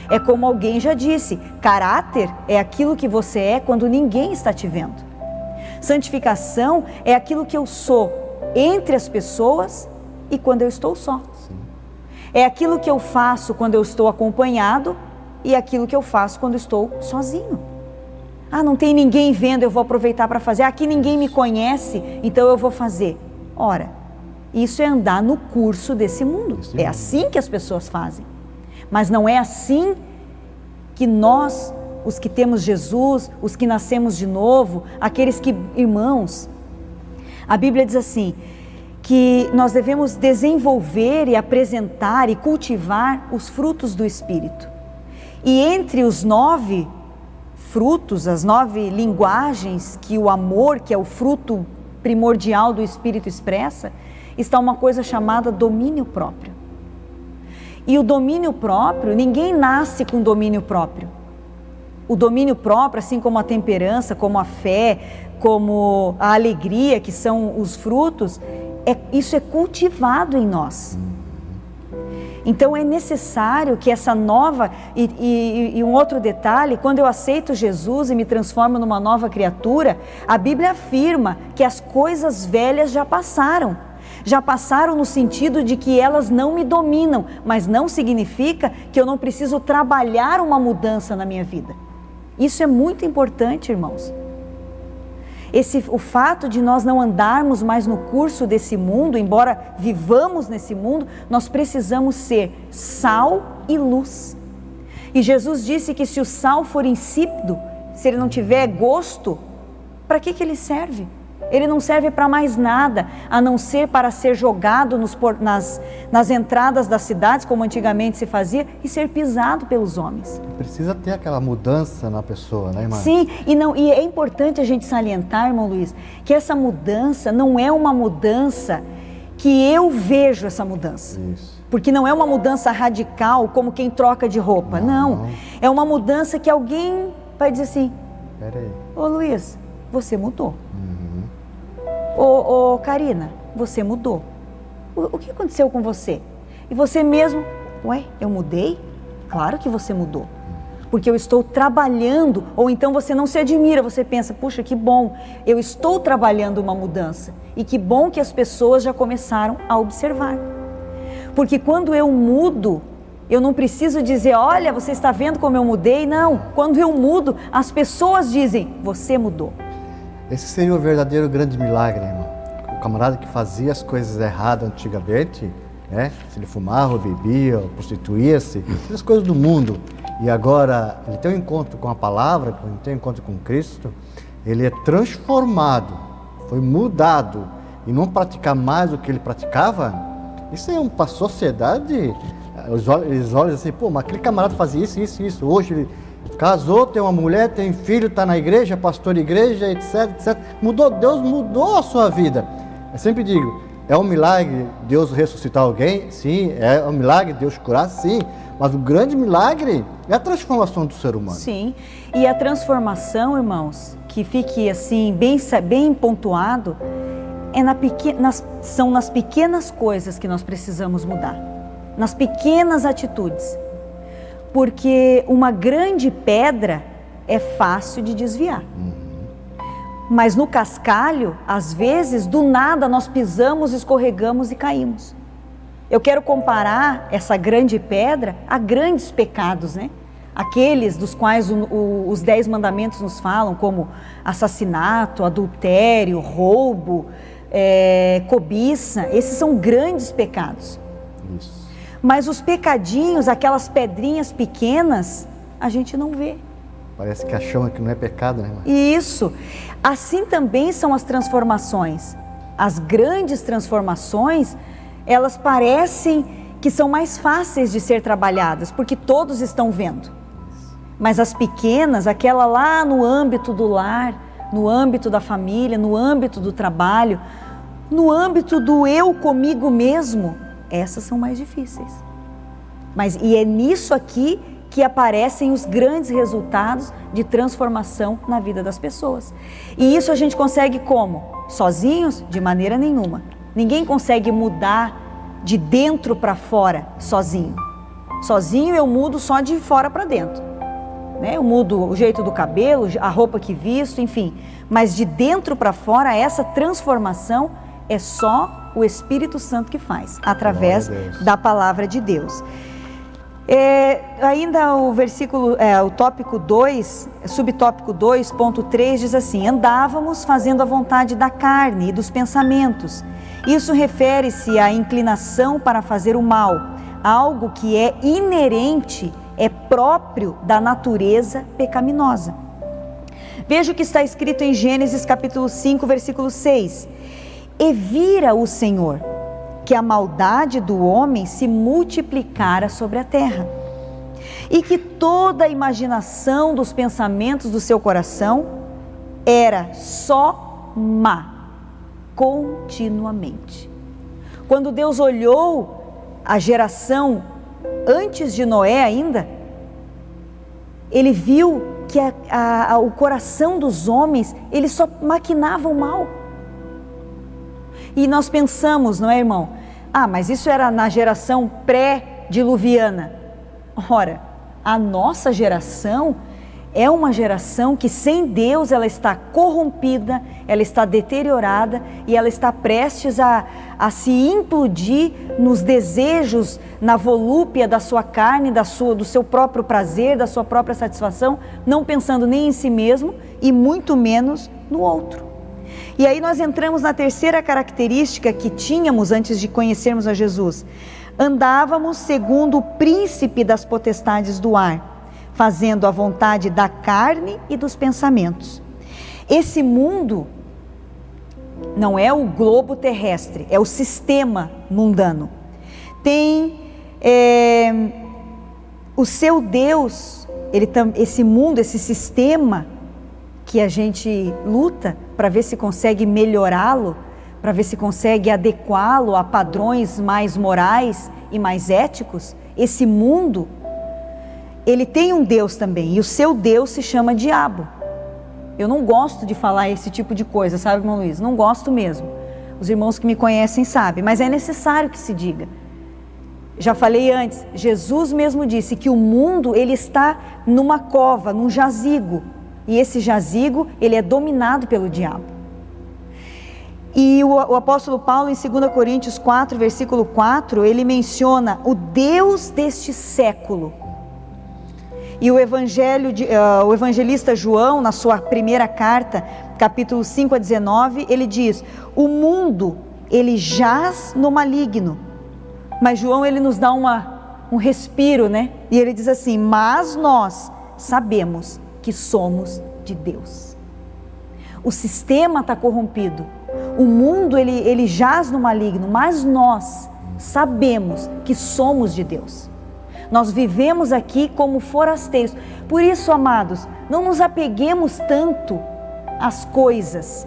Speaker 2: É como alguém já disse, caráter é aquilo que você é quando ninguém está te vendo. Santificação é aquilo que eu sou entre as pessoas e quando eu estou só. Sim. É aquilo que eu faço quando eu estou acompanhado e aquilo que eu faço quando estou sozinho. Não tem ninguém vendo, eu vou aproveitar para fazer. Aqui ninguém me conhece, então eu vou fazer. Ora, isso é andar no curso desse mundo. É assim que as pessoas fazem. Mas não é assim que nós, os que temos Jesus, os que nascemos de novo, aqueles que, irmãos, a Bíblia diz assim, que nós devemos desenvolver e apresentar e cultivar os frutos do Espírito. E entre os 9 frutos, as 9 linguagens que o amor, que é o fruto primordial do Espírito expressa, está uma coisa chamada domínio próprio. E o domínio próprio, ninguém nasce com domínio próprio. O domínio próprio, assim como a temperança, como a fé, como a alegria, que são os frutos, isso é cultivado em nós. Então é necessário que essa nova, e um outro detalhe, quando eu aceito Jesus e me transformo numa nova criatura, a Bíblia afirma que as coisas velhas já passaram. Já passaram no sentido de que elas não me dominam, mas não significa que eu não preciso trabalhar uma mudança na minha vida. Isso é muito importante, irmãos. O fato de nós não andarmos mais no curso desse mundo, embora vivamos nesse mundo, nós precisamos ser sal e luz. E Jesus disse que se o sal for insípido, se ele não tiver gosto, para que ele serve? Ele não serve para mais nada, a não ser para ser jogado nas entradas das cidades, como antigamente se fazia, e ser pisado pelos homens.
Speaker 1: Precisa ter aquela mudança na pessoa, né, irmã?
Speaker 2: Sim, e é importante a gente salientar, irmão Luiz, que essa mudança não é uma mudança que eu vejo essa mudança.
Speaker 1: Isso.
Speaker 2: Porque não é uma mudança radical, como quem troca de roupa. Não. É uma mudança que alguém vai dizer assim:
Speaker 1: Peraí.
Speaker 2: Ô Luiz, você mudou. Ô Karina, você mudou. O que aconteceu com você? E você mesmo: ué, eu mudei? Claro que você mudou. Porque eu estou trabalhando. Ou então você não se admira, você pensa: puxa, que bom, eu estou trabalhando uma mudança. E que bom que as pessoas já começaram a observar. Porque quando eu mudo, eu não preciso dizer: olha, você está vendo como eu mudei? Não, quando eu mudo, as pessoas dizem: você mudou.
Speaker 1: Esse seria o verdadeiro grande milagre, irmão. O camarada que fazia as coisas erradas antigamente, né? Se ele fumava, ou bebia, ou prostituía-se, as coisas do mundo. E agora ele tem um encontro com a palavra, ele tem um encontro com Cristo, ele é transformado, foi mudado, e não praticar mais o que ele praticava. Isso é para a sociedade. Eles olham assim: pô, mas aquele camarada fazia isso, isso, isso. Hoje ele casou, tem uma mulher, tem filho, está na igreja, pastor de igreja, etc, etc. Mudou, Deus mudou a sua vida. Eu sempre digo: é um milagre Deus ressuscitar alguém? Sim. É um milagre Deus curar? Sim. Mas o grande milagre é a transformação do ser humano.
Speaker 2: Sim. E a transformação, irmãos, que fique assim bem pontuado, são nas pequenas coisas que nós precisamos mudar. Nas pequenas atitudes. Porque uma grande pedra é fácil de desviar. Mas no cascalho, às vezes, do nada nós pisamos, escorregamos e caímos. Eu quero comparar essa grande pedra a grandes pecados, né? Aqueles dos quais os 10 mandamentos nos falam, como assassinato, adultério, roubo, cobiça. Esses são grandes pecados.
Speaker 1: Isso.
Speaker 2: Mas os pecadinhos, aquelas pedrinhas pequenas, a gente não vê.
Speaker 1: Parece que acham que não é pecado, né, irmã?
Speaker 2: Isso. Assim também são as transformações. As grandes transformações, elas parecem que são mais fáceis de ser trabalhadas, porque todos estão vendo. Mas as pequenas, aquela lá no âmbito do lar, no âmbito da família, no âmbito do trabalho, no âmbito do eu comigo mesmo, essas são mais difíceis. E é nisso aqui que aparecem os grandes resultados de transformação na vida das pessoas. E isso a gente consegue como? Sozinhos? De maneira nenhuma. Ninguém consegue mudar de dentro para fora sozinho. Sozinho eu mudo só de fora para dentro. Né? Eu mudo o jeito do cabelo, a roupa que visto, enfim. Mas de dentro para fora, essa transformação é só o Espírito Santo que faz, através da palavra de Deus. Ainda o versículo, o tópico 2, subtópico 2.3 diz assim: andávamos fazendo a vontade da carne e dos pensamentos. Isso refere-se à inclinação para fazer o mal, algo que é inerente, é próprio da natureza pecaminosa. Veja o que está escrito em Gênesis capítulo 5, versículo 6. E vira o Senhor que a maldade do homem se multiplicara sobre a terra, e que toda a imaginação dos pensamentos do seu coração era só má, continuamente. Quando Deus olhou a geração antes de Noé ainda, Ele viu que o coração dos homens, eles só maquinavam mal. E nós pensamos, não é, irmão? Mas isso era na geração pré-diluviana. Ora, a nossa geração é uma geração que sem Deus ela está corrompida, ela está deteriorada e ela está prestes a se implodir nos desejos, na volúpia da sua carne, do seu próprio prazer, da sua própria satisfação, não pensando nem em si mesmo e muito menos no outro. E aí nós entramos na terceira característica que tínhamos antes de conhecermos a Jesus. Andávamos segundo o príncipe das potestades do ar, fazendo a vontade da carne e dos pensamentos. Esse mundo não é o globo terrestre, é o sistema mundano. Tem o seu Deus, esse mundo, esse sistema que a gente luta para ver se consegue melhorá-lo, para ver se consegue adequá-lo a padrões mais morais e mais éticos. Esse mundo, ele tem um Deus também, e o seu Deus se chama diabo. Eu não gosto de falar esse tipo de coisa, sabe, irmão Luiz? Não gosto mesmo. Os irmãos que me conhecem sabem, mas é necessário que se diga. Já falei antes, Jesus mesmo disse que o mundo, ele está numa cova, num jazigo, e esse jazigo, ele é dominado pelo diabo. E o apóstolo Paulo, em 2 Coríntios 4, versículo 4, ele menciona o Deus deste século. E o evangelista João, na sua primeira carta, capítulo 5 a 19, ele diz: o mundo, ele jaz no maligno. Mas João, ele nos dá um respiro, né? E ele diz assim: mas nós sabemos que somos de Deus. O sistema está corrompido. O mundo, ele jaz no maligno, mas nós sabemos que somos de Deus. Nós vivemos aqui como forasteiros. Por isso, amados, não nos apeguemos tanto às coisas.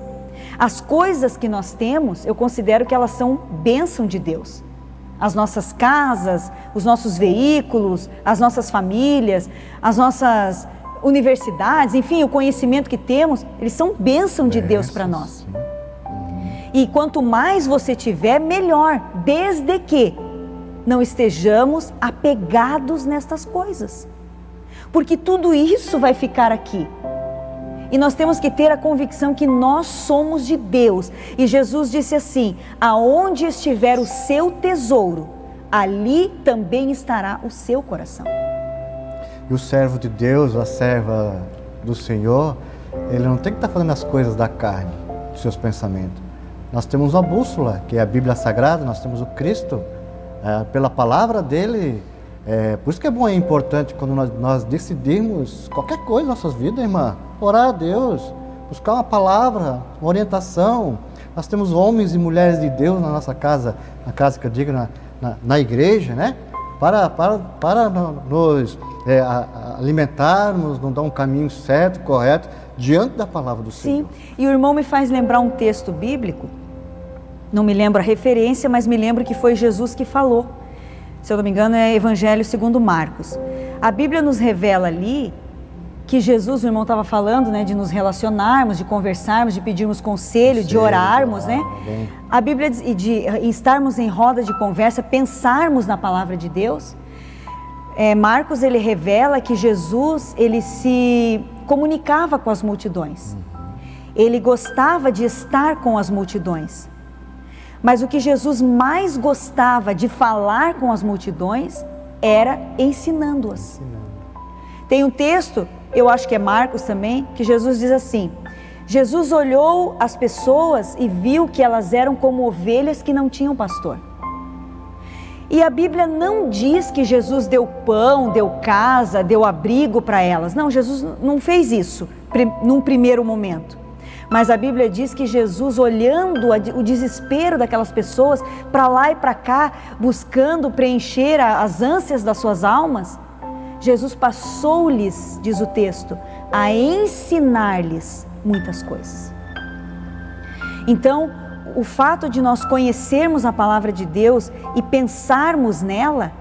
Speaker 2: As coisas que nós temos, eu considero que elas são bênção de Deus. As nossas casas, os nossos veículos, as nossas famílias, as nossas universidades, enfim, o conhecimento que temos, eles são bênção de Deus para nós. E quanto mais você tiver, melhor, desde que não estejamos apegados nestas coisas, porque tudo isso vai ficar aqui, e nós temos que ter a convicção que nós somos de Deus, e Jesus disse assim: aonde estiver o seu tesouro, ali também estará o seu coração.
Speaker 1: E o servo de Deus, a serva do Senhor, ele não tem que estar fazendo as coisas da carne, dos seus pensamentos. Nós temos uma bússola, que é a Bíblia Sagrada, nós temos o Cristo, pela palavra dele. Por isso que é bom e importante quando nós decidirmos qualquer coisa em nossas vidas, irmã, orar a Deus, buscar uma palavra, uma orientação. Nós temos homens e mulheres de Deus na nossa casa, na casa que eu digo, na igreja, né? Para nos alimentarmos, nos dar um caminho certo, correto, diante da palavra do Senhor.
Speaker 2: Sim, e o irmão me faz lembrar um texto bíblico, não me lembro a referência, mas me lembro que foi Jesus que falou. Se eu não me engano, é Evangelho segundo Marcos. A Bíblia nos revela ali que Jesus, o irmão estava falando, né, de nos relacionarmos, de conversarmos, de pedirmos conselho, de orarmos, né? A Bíblia diz, e de estarmos em roda de conversa, pensarmos na palavra de Deus. Marcos, ele revela que Jesus, ele se comunicava com as multidões. Ele gostava de estar com as multidões. Mas o que Jesus mais gostava de falar com as multidões era ensinando-as. Tem um texto, eu acho que é Marcos também, que Jesus diz assim: Jesus olhou as pessoas e viu que elas eram como ovelhas que não tinham pastor. E a Bíblia não diz que Jesus deu pão, deu casa, deu abrigo para elas. Não, Jesus não fez isso num primeiro momento. Mas a Bíblia diz que Jesus, olhando o desespero daquelas pessoas, para lá e para cá, buscando preencher as ânsias das suas almas, Jesus passou-lhes, diz o texto, a ensinar-lhes muitas coisas. Então, o fato de nós conhecermos a palavra de Deus e pensarmos nela,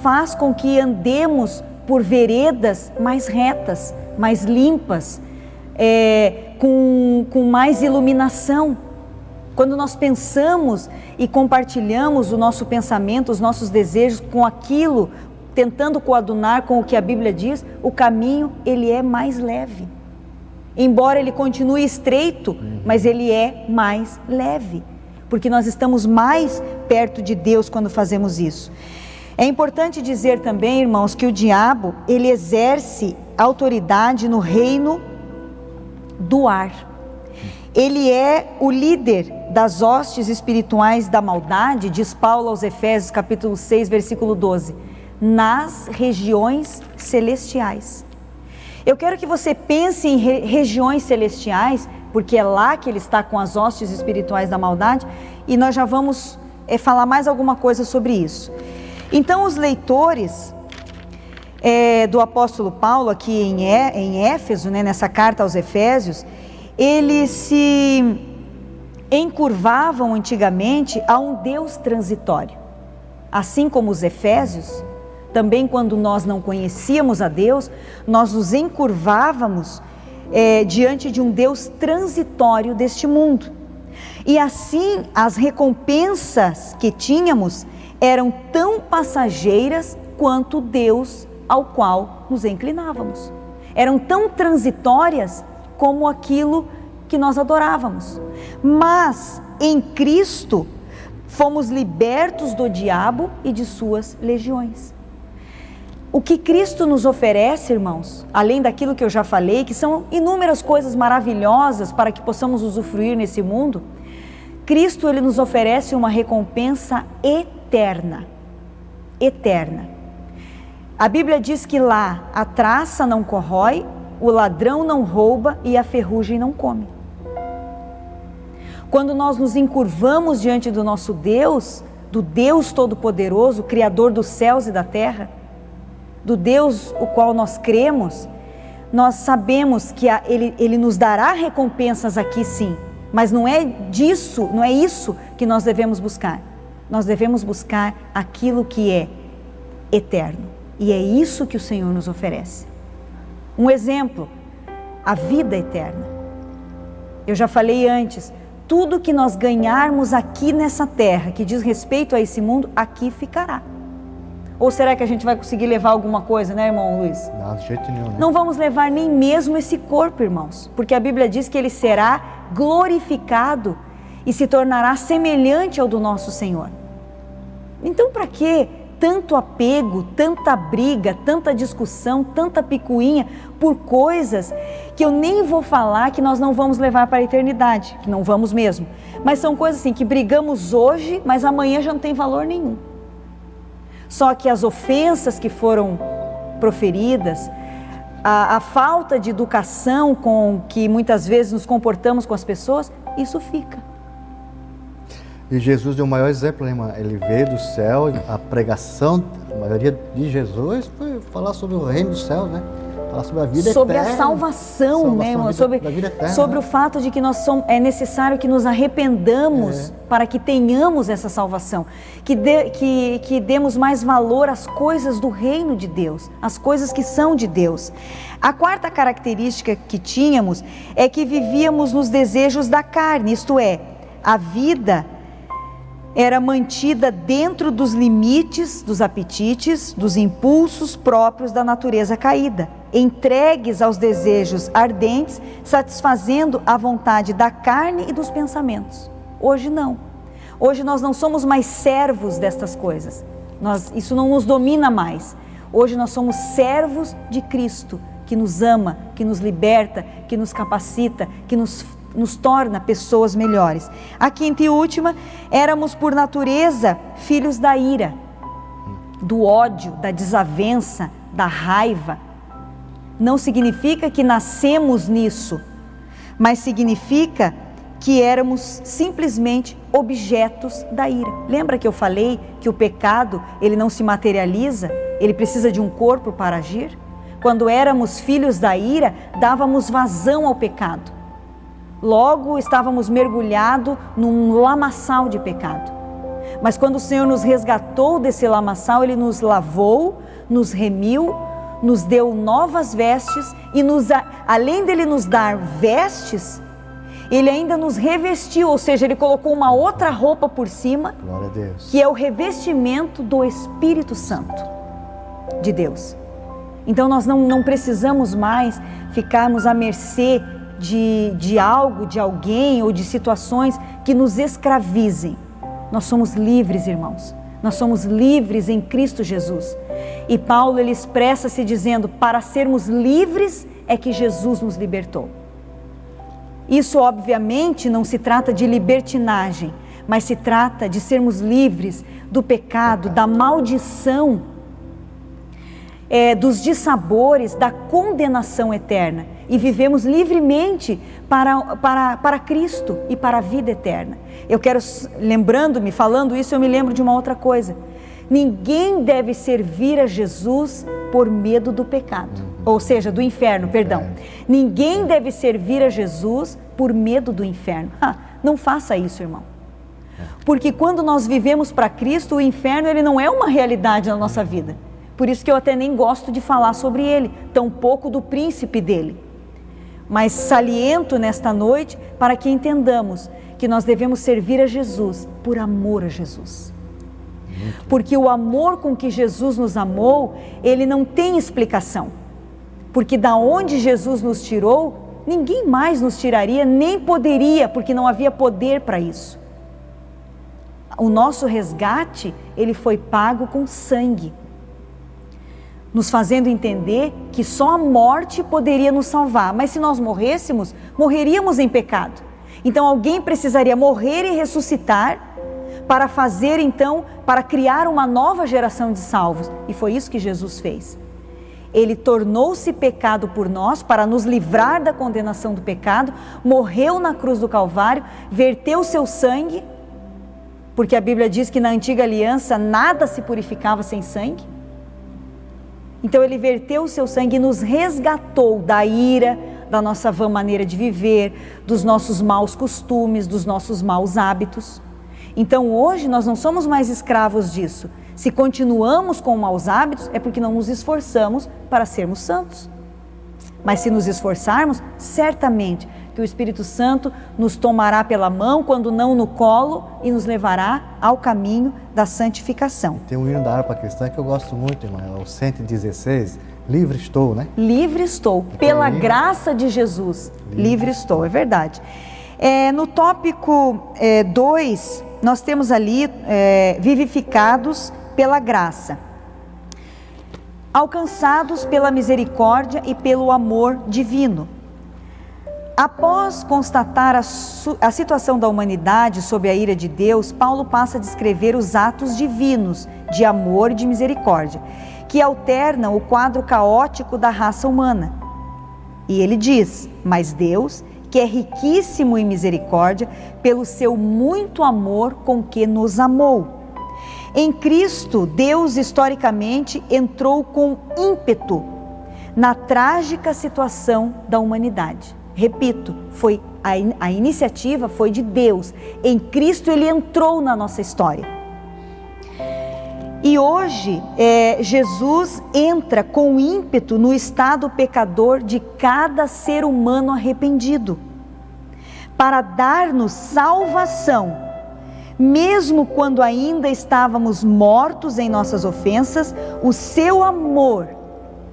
Speaker 2: faz com que andemos por veredas mais retas, mais limpas, com mais iluminação. Quando nós pensamos e compartilhamos o nosso pensamento, os nossos desejos com aquilo, tentando coadunar com o que a Bíblia diz, o caminho, ele é mais leve. Embora ele continue estreito, mas ele é mais leve, porque nós estamos mais perto de Deus quando fazemos isso. É importante dizer também, irmãos, que o diabo, ele exerce autoridade no reino do ar. Ele é o líder das hostes espirituais da maldade, diz Paulo aos Efésios, capítulo 6, versículo 12, nas regiões celestiais. Eu quero que você pense em regiões celestiais, porque é lá que ele está com as hostes espirituais da maldade, e nós já vamos falar mais alguma coisa sobre isso. Então, os leitores do apóstolo Paulo aqui em Éfeso, né, nessa carta aos Efésios, eles se encurvavam antigamente a um Deus transitório. Assim como os efésios, também quando nós não conhecíamos a Deus, nós nos encurvávamos diante de um Deus transitório deste mundo. E assim as recompensas que tínhamos eram tão passageiras quanto o Deus ao qual nos inclinávamos. Eram tão transitórias como aquilo que nós adorávamos. Mas em Cristo fomos libertos do diabo e de suas legiões. O que Cristo nos oferece, irmãos, além daquilo que eu já falei, que são inúmeras coisas maravilhosas para que possamos usufruir nesse mundo, Cristo, ele nos oferece uma recompensa eterna. Eterna. A Bíblia diz que lá a traça não corrói, o ladrão não rouba e a ferrugem não come. Quando nós nos encurvamos diante do nosso Deus, do Deus Todo-Poderoso, Criador dos céus e da terra, do Deus o qual nós cremos, nós sabemos que Ele nos dará recompensas aqui sim, mas não é isso que nós devemos buscar. Nós devemos buscar aquilo que é eterno, e é isso que o Senhor nos oferece. Um exemplo, a vida eterna. Eu já falei antes, tudo que nós ganharmos aqui nessa terra, que diz respeito a esse mundo, aqui ficará. Ou será que a gente vai conseguir levar alguma coisa, né, irmão Luiz?
Speaker 1: Não, de jeito nenhum, né?
Speaker 2: Não vamos levar nem mesmo esse corpo, irmãos, porque a Bíblia diz que ele será glorificado e se tornará semelhante ao do nosso Senhor. Então, para que tanto apego, tanta briga, tanta discussão, tanta picuinha por coisas que eu nem vou falar que nós não vamos levar para a eternidade, que não vamos mesmo. Mas são coisas assim que brigamos hoje, mas amanhã já não tem valor nenhum. Só que as ofensas que foram proferidas, a falta de educação com que muitas vezes nos comportamos com as pessoas, isso fica.
Speaker 1: E Jesus deu o maior exemplo, né, irmã? Ele veio do céu, a pregação, a maioria de Jesus foi falar sobre o reino dos céus, né? Falar sobre a vida
Speaker 2: sobre
Speaker 1: eterna.
Speaker 2: A salvação, né, irmão? Sobre o fato de que é necessário que nos arrependamos para que tenhamos essa salvação. Que demos mais valor às coisas do reino de Deus, às coisas que são de Deus. A quarta característica que tínhamos é que vivíamos nos desejos da carne, isto é, a vida era mantida dentro dos limites, dos apetites, dos impulsos próprios da natureza caída, entregues aos desejos ardentes, satisfazendo a vontade da carne e dos pensamentos. Hoje não. Hoje nós não somos mais servos destas coisas. Isso não nos domina mais. Hoje nós somos servos de Cristo, que nos ama, que nos liberta, que nos capacita, que nos torna pessoas melhores. A quinta e última, éramos por natureza filhos da ira, do ódio, da desavença, da raiva. Não significa que nascemos nisso, mas significa que éramos simplesmente objetos da ira. Lembra que eu falei que o pecado, ele não se materializa, ele precisa de um corpo para agir? Quando éramos filhos da ira, dávamos vazão ao pecado. Logo estávamos mergulhados num lamaçal de pecado. Mas quando o Senhor nos resgatou desse lamaçal, Ele nos lavou, nos remiu, nos deu novas vestes e além dele nos dar vestes, Ele ainda nos revestiu, ou seja, Ele colocou uma outra roupa por cima,
Speaker 1: glória a Deus,
Speaker 2: que é o revestimento do Espírito Santo de Deus. Então nós não precisamos mais ficarmos à mercê de algo, de alguém ou de situações que nos escravizem. Nós somos livres, irmãos. Nós somos livres em Cristo Jesus. E Paulo, ele expressa-se dizendo, para sermos livres é que Jesus nos libertou. Isso obviamente não se trata de libertinagem, mas se trata de sermos livres do pecado, da maldição, dos dissabores, da condenação eterna. E vivemos livremente para Cristo e para a vida eterna. Eu quero, falando isso, eu me lembro de uma outra coisa. Ninguém deve servir a Jesus por medo do pecado, ou seja, do inferno, perdão. Ninguém deve servir a Jesus por medo do inferno. Não faça isso, irmão. Porque quando nós vivemos para Cristo, o inferno ele não é uma realidade na nossa vida. Por isso que eu até nem gosto de falar sobre ele, tampouco do príncipe dele. Mas saliento nesta noite para que entendamos que nós devemos servir a Jesus por amor a Jesus. Porque o amor com que Jesus nos amou, ele não tem explicação. Porque da onde Jesus nos tirou, ninguém mais nos tiraria, nem poderia, porque não havia poder para isso. O nosso resgate, ele foi pago com sangue, nos fazendo entender que só a morte poderia nos salvar. Mas se nós morrêssemos, morreríamos em pecado. Então alguém precisaria morrer e ressuscitar para fazer então, para criar uma nova geração de salvos. E foi isso que Jesus fez. Ele tornou-se pecado por nós para nos livrar da condenação do pecado, morreu na cruz do Calvário, verteu seu sangue, porque a Bíblia diz que na antiga aliança nada se purificava sem sangue. Então ele verteu o seu sangue e nos resgatou da ira, da nossa vã maneira de viver, dos nossos maus costumes, dos nossos maus hábitos. Então hoje nós não somos mais escravos disso. Se continuamos com maus hábitos, é porque não nos esforçamos para sermos santos. Mas se nos esforçarmos, certamente que o Espírito Santo nos tomará pela mão, quando não no colo, e nos levará ao caminho da santificação.
Speaker 1: Tem um hino da harpa cristã que eu gosto muito, irmã, é o 116, livre estou, né?
Speaker 2: Livre estou, pela graça de Jesus, livre estou, é verdade. No tópico 2, nós temos ali vivificados pela graça, alcançados pela misericórdia e pelo amor divino. Após constatar a situação da humanidade sob a ira de Deus, Paulo passa a descrever os atos divinos de amor e de misericórdia, que alternam o quadro caótico da raça humana. E ele diz: mas Deus, que é riquíssimo em misericórdia, pelo seu muito amor com que nos amou. Em Cristo, Deus historicamente entrou com ímpeto na trágica situação da humanidade. Repito, a iniciativa foi de Deus. Em Cristo ele entrou na nossa história. E hoje Jesus entra com ímpeto no estado pecador de cada ser humano arrependido, para dar-nos salvação, mesmo quando ainda estávamos mortos em nossas ofensas. O seu amor,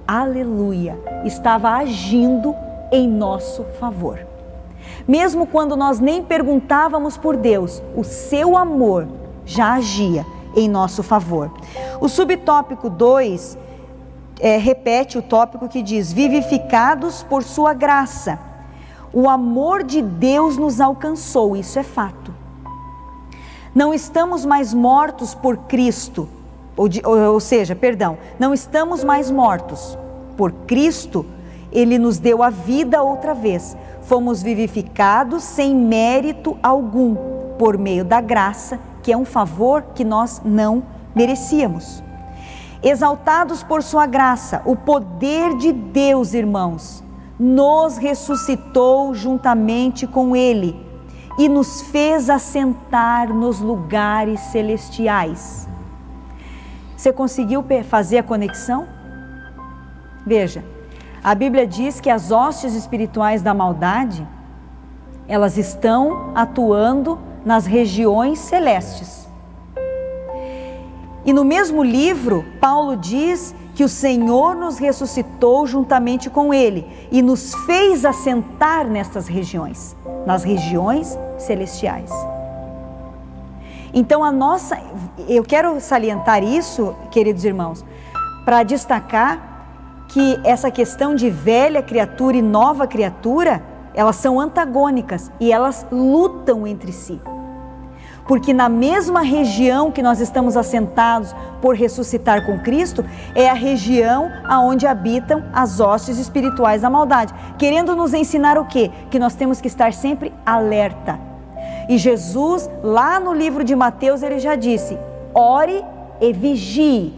Speaker 2: aleluia, estava agindo em nosso favor. Mesmo quando nós nem perguntávamos por Deus, o seu amor já agia em nosso favor. O subtópico 2 repete o tópico que diz: vivificados por sua graça. O amor de Deus nos alcançou, isso é fato. Não estamos mais mortos por Cristo, não estamos mais mortos por Cristo. Ele nos deu a vida outra vez. Fomos vivificados sem mérito algum, por meio da graça, que é um favor que nós não merecíamos. Exaltados por sua graça, o poder de Deus, irmãos, nos ressuscitou juntamente com Ele e nos fez assentar nos lugares celestiais. Você conseguiu fazer a conexão? Veja, a Bíblia diz que as hostes espirituais da maldade, elas estão atuando nas regiões celestes. E no mesmo livro, Paulo diz que o Senhor nos ressuscitou juntamente com Ele e nos fez assentar nestas regiões, nas regiões celestiais. Então eu quero salientar isso, queridos irmãos, para destacar que essa questão de velha criatura e nova criatura, elas são antagônicas e elas lutam entre si. Porque na mesma região que nós estamos assentados por ressuscitar com Cristo, é a região aonde habitam as hostes espirituais da maldade, querendo nos ensinar o quê? Que nós temos que estar sempre alerta. E Jesus, lá no livro de Mateus, ele já disse: ore e vigie.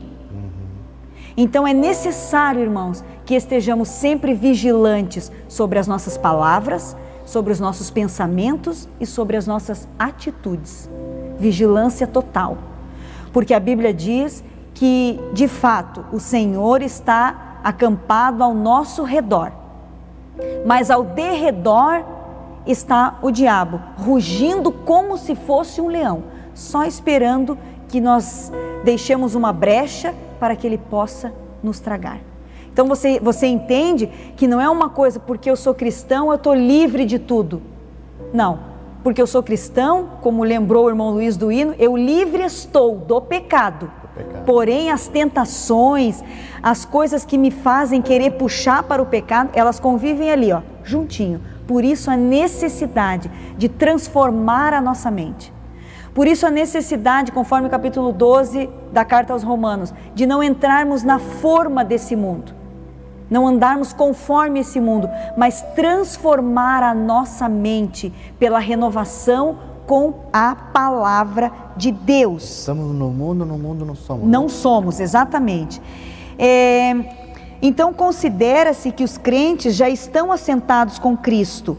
Speaker 2: Então é necessário, irmãos, que estejamos sempre vigilantes sobre as nossas palavras, sobre os nossos pensamentos e sobre as nossas atitudes. Vigilância total. Porque a Bíblia diz que, de fato, o Senhor está acampado ao nosso redor. Mas ao derredor está o diabo, rugindo como se fosse um leão, só esperando que nós deixemos uma brecha para que ele possa nos tragar. Então você entende que não é uma coisa, porque eu sou cristão, eu estou livre de tudo. Não, porque eu sou cristão, como lembrou o irmão Luiz do hino, eu livre estou do pecado. Porém, as tentações, as coisas que me fazem querer puxar para o pecado, elas convivem ali, ó, juntinho. Por isso a necessidade de transformar a nossa mente. Por isso a necessidade, conforme o capítulo 12 da carta aos Romanos, de não entrarmos na forma desse mundo, não andarmos conforme esse mundo, mas transformar a nossa mente pela renovação com a palavra de Deus.
Speaker 1: Estamos no mundo não somos.
Speaker 2: Não somos, exatamente. Então considera-se que os crentes já estão assentados com Cristo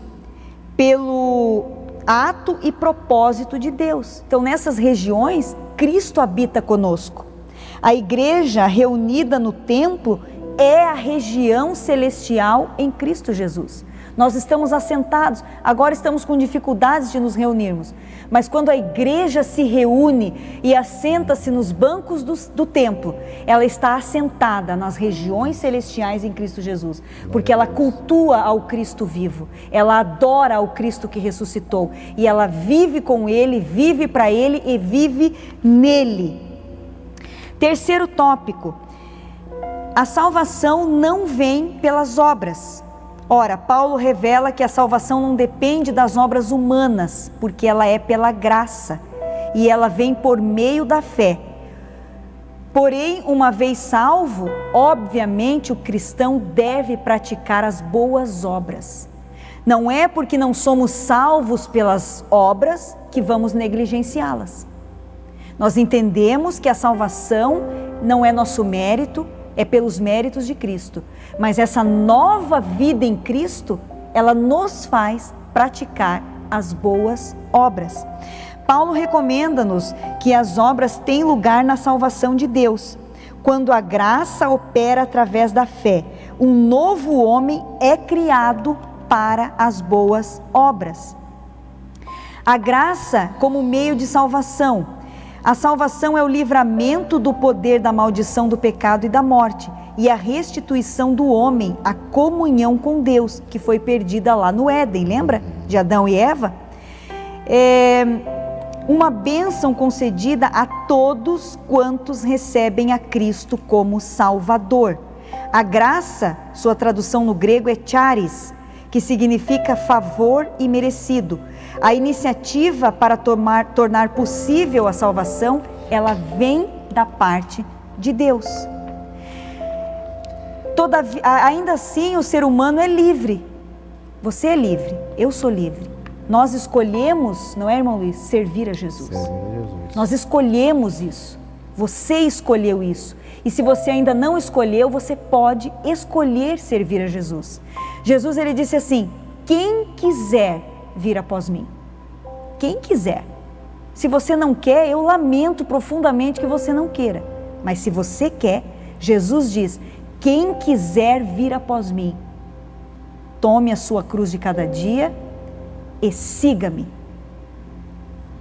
Speaker 2: pelo ato e propósito de Deus. Então nessas regiões, Cristo habita conosco. A igreja reunida no templo é a região celestial em Cristo Jesus. Nós estamos assentados, agora estamos com dificuldades de nos reunirmos, mas quando a igreja se reúne e assenta-se nos bancos do templo, ela está assentada nas regiões celestiais em Cristo Jesus, porque ela cultua ao Cristo vivo, ela adora ao Cristo que ressuscitou, e ela vive com Ele, vive para Ele e vive nele. Terceiro tópico, a salvação não vem pelas obras. Ora, Paulo revela que a salvação não depende das obras humanas, porque ela é pela graça e ela vem por meio da fé. Porém, uma vez salvo, obviamente o cristão deve praticar as boas obras. Não é porque não somos salvos pelas obras que vamos negligenciá-las. Nós entendemos que a salvação não é nosso mérito, é pelos méritos de Cristo, mas essa nova vida em Cristo, ela nos faz praticar as boas obras. Paulo recomenda-nos que as obras têm lugar na salvação de Deus. Quando a graça opera através da fé, um novo homem é criado para as boas obras. A graça como meio de salvação. A salvação é o livramento do poder da maldição do pecado e da morte, e a restituição do homem à comunhão com Deus, que foi perdida lá no Éden, lembra? De Adão e Eva. Uma bênção concedida a todos quantos recebem a Cristo como Salvador. A graça, sua tradução no grego é charis, que significa favor e merecido. A iniciativa para tornar possível a salvação, ela vem da parte de Deus. Ainda assim, o ser humano é livre. Você é livre, eu sou livre. Nós escolhemos, não é, irmão Luiz, servir a Jesus. Nós escolhemos isso. Você escolheu isso. E se você ainda não escolheu, você pode escolher servir a Jesus. Jesus, ele disse assim: quem quiser vir após mim. Quem quiser. Se você não quer, eu lamento profundamente que você não queira. Mas se você quer, Jesus diz: quem quiser vir após mim, tome a sua cruz de cada dia e siga-me.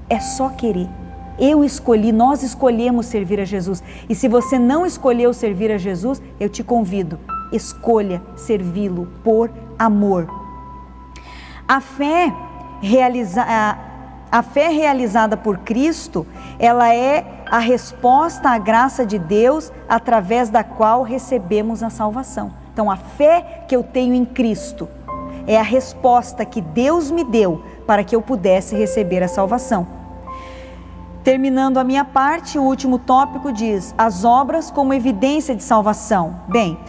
Speaker 2: É só querer. Eu escolhi, nós escolhemos servir a Jesus. E se você não escolheu servir a Jesus, eu te convido, escolha servi-lo por amor. A fé realizada por Cristo, ela é a resposta à graça de Deus através da qual recebemos a salvação. Então, a fé que eu tenho em Cristo é a resposta que Deus me deu para que eu pudesse receber a salvação. Terminando a minha parte, o último tópico diz: as obras como evidência de salvação. Bem,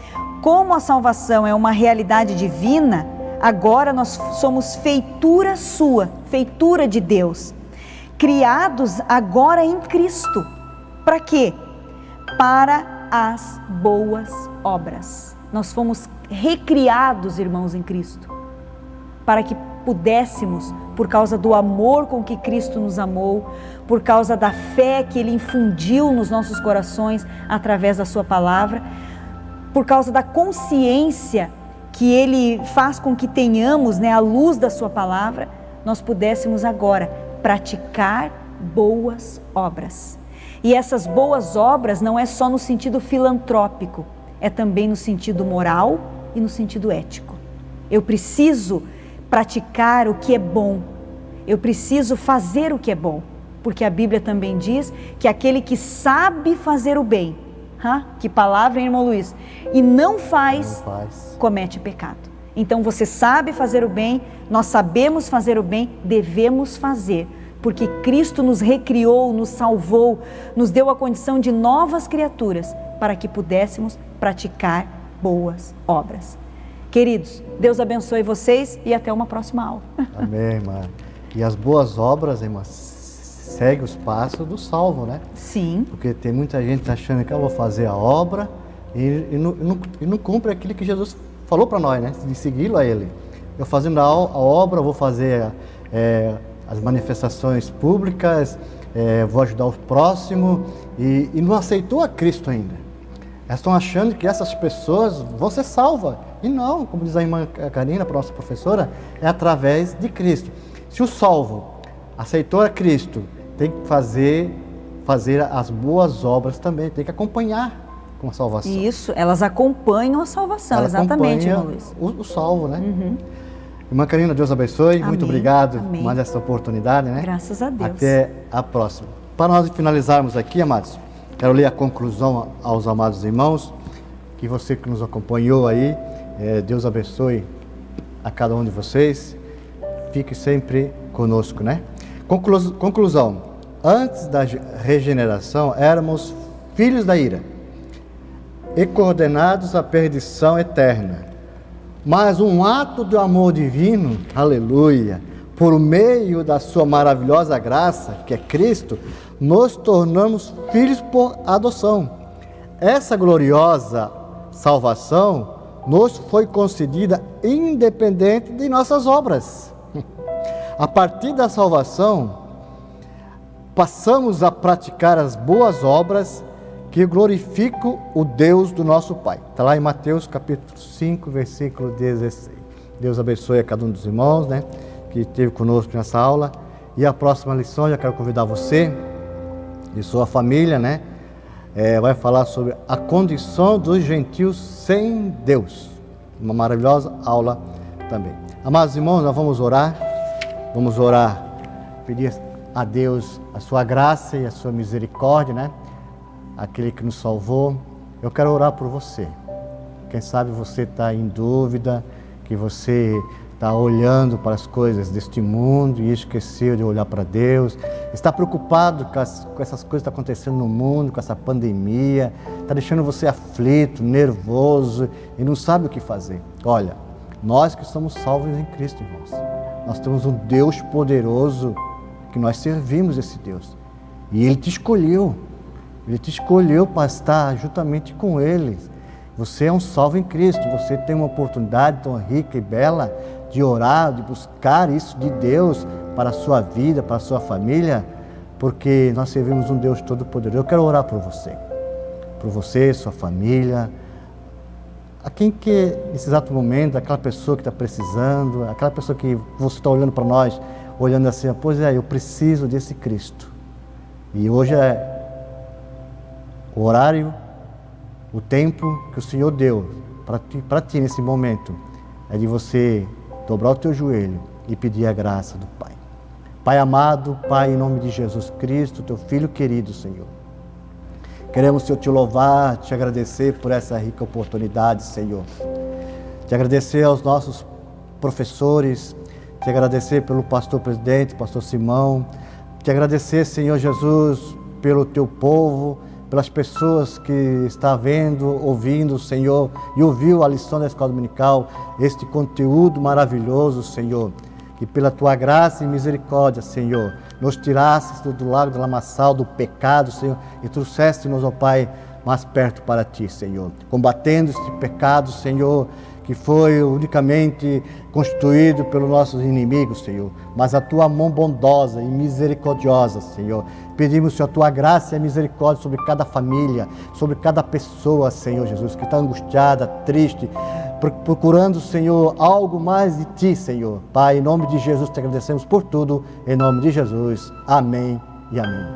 Speaker 2: como a salvação é uma realidade divina, agora nós somos feitura sua, feitura de Deus, criados agora em Cristo. Para quê? Para as boas obras. Nós fomos recriados, irmãos, em Cristo, para que pudéssemos, por causa do amor com que Cristo nos amou, por causa da fé que Ele infundiu nos nossos corações através da sua palavra, por causa da consciência que Ele faz com que tenhamos, à luz da sua palavra, nós pudéssemos agora praticar boas obras. E essas boas obras não é só no sentido filantrópico, é também no sentido moral e no sentido ético. Eu preciso praticar o que é bom, eu preciso fazer o que é bom, porque a Bíblia também diz que aquele que sabe fazer o bem, que palavra, hein, irmão Luiz? E não faz, comete pecado. Então você sabe fazer o bem, nós sabemos fazer o bem, devemos fazer, porque Cristo nos recriou, nos salvou, nos deu a condição de novas criaturas, para que pudéssemos praticar boas obras. Queridos, Deus abençoe vocês e até uma próxima aula.
Speaker 1: Amém, irmã. E as boas obras, irmã, segue os passos do salvo, né?
Speaker 2: Sim.
Speaker 1: Porque tem muita gente achando que eu vou fazer a obra e não cumpre aquilo que Jesus falou para nós, né? De segui-lo a Ele. Eu fazendo a obra, eu vou fazer as manifestações públicas, vou ajudar o próximo e não aceitou a Cristo ainda. Elas estão achando que essas pessoas vão ser salvas. E não, como diz a irmã Karina, a nossa professora, é através de Cristo. Se o salvo aceitou a Cristo, tem que fazer as boas obras também, tem que acompanhar com a salvação.
Speaker 2: Isso, elas acompanham a salvação,
Speaker 1: ela
Speaker 2: exatamente, irmão Luiz.
Speaker 1: O salvo, né? Irmã Karina, Deus abençoe.
Speaker 2: Amém.
Speaker 1: Muito obrigado
Speaker 2: Amém.
Speaker 1: por mais essa oportunidade, né?
Speaker 2: Graças a Deus.
Speaker 1: Até a próxima. Para nós finalizarmos aqui, amados, quero ler a conclusão aos amados irmãos, que você que nos acompanhou aí, Deus abençoe a cada um de vocês. Fique sempre conosco, né? Conclusão. Antes da regeneração, éramos filhos da ira e condenados à perdição eterna. Mas um ato de amor divino, aleluia, por meio da sua maravilhosa graça, que é Cristo, nos tornamos filhos por adoção. Essa gloriosa salvação nos foi concedida independente de nossas obras. A partir da salvação, passamos a praticar as boas obras que glorificam o Deus do nosso Pai. Está lá em Mateus capítulo 5, versículo 16. Deus abençoe a cada um dos irmãos, né, que esteve conosco nessa aula. E a próxima lição, eu quero convidar você e sua família, né, vai falar sobre a condição dos gentios sem Deus. Uma maravilhosa aula também. Amados irmãos, nós vamos orar, pedir a Deus a sua graça e a sua misericórdia, né? Aquele que nos salvou. Eu quero orar por você. Quem sabe você está em dúvida, que você está olhando para as coisas deste mundo e esqueceu de olhar para Deus, está preocupado com essas coisas que estão acontecendo no mundo, com essa pandemia, está deixando você aflito, nervoso e não sabe o que fazer. Olha, nós que somos salvos em Cristo, irmãos, nós temos um Deus poderoso, que nós servimos esse Deus, e Ele te escolheu para estar juntamente com Ele. Você é um salvo em Cristo, você tem uma oportunidade tão rica e bela de orar, de buscar isso de Deus para a sua vida, para a sua família, porque nós servimos um Deus todo-poderoso. Eu quero orar por você, sua família, a quem que nesse exato momento, aquela pessoa que está precisando, aquela pessoa que você está olhando para nós, olhando assim, pois eu preciso desse Cristo. E hoje é o horário, o tempo que o Senhor deu para ti nesse momento, é de você dobrar o teu joelho e pedir a graça do Pai. Pai amado, Pai, em nome de Jesus Cristo, teu Filho querido, Senhor. Queremos, Senhor, te louvar, te agradecer por essa rica oportunidade, Senhor. Te agradecer aos nossos professores, te agradecer pelo pastor presidente, pastor Simão, te agradecer, Senhor Jesus, pelo teu povo, pelas pessoas que está vendo, ouvindo, Senhor, e ouviu a lição da Escola Dominical, este conteúdo maravilhoso, Senhor, que pela tua graça e misericórdia, Senhor, nos tirasses do lago do lamaçal, do pecado, Senhor, e trouxeste-nos, ó Pai, mais perto para ti, Senhor, combatendo este pecado, Senhor, que foi unicamente constituído pelos nossos inimigos, Senhor, mas a tua mão bondosa e misericordiosa, Senhor. Pedimos, Senhor, a tua graça e a misericórdia sobre cada família, sobre cada pessoa, Senhor Jesus, que está angustiada, triste, procurando, Senhor, algo mais de ti, Senhor. Pai, em nome de Jesus, te agradecemos por tudo, em nome de Jesus. Amém e amém.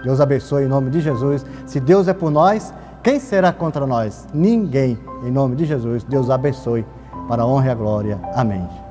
Speaker 1: Deus abençoe em nome de Jesus. Se Deus é por nós, quem será contra nós? Ninguém. Em nome de Jesus, Deus abençoe para a honra e a glória. Amém.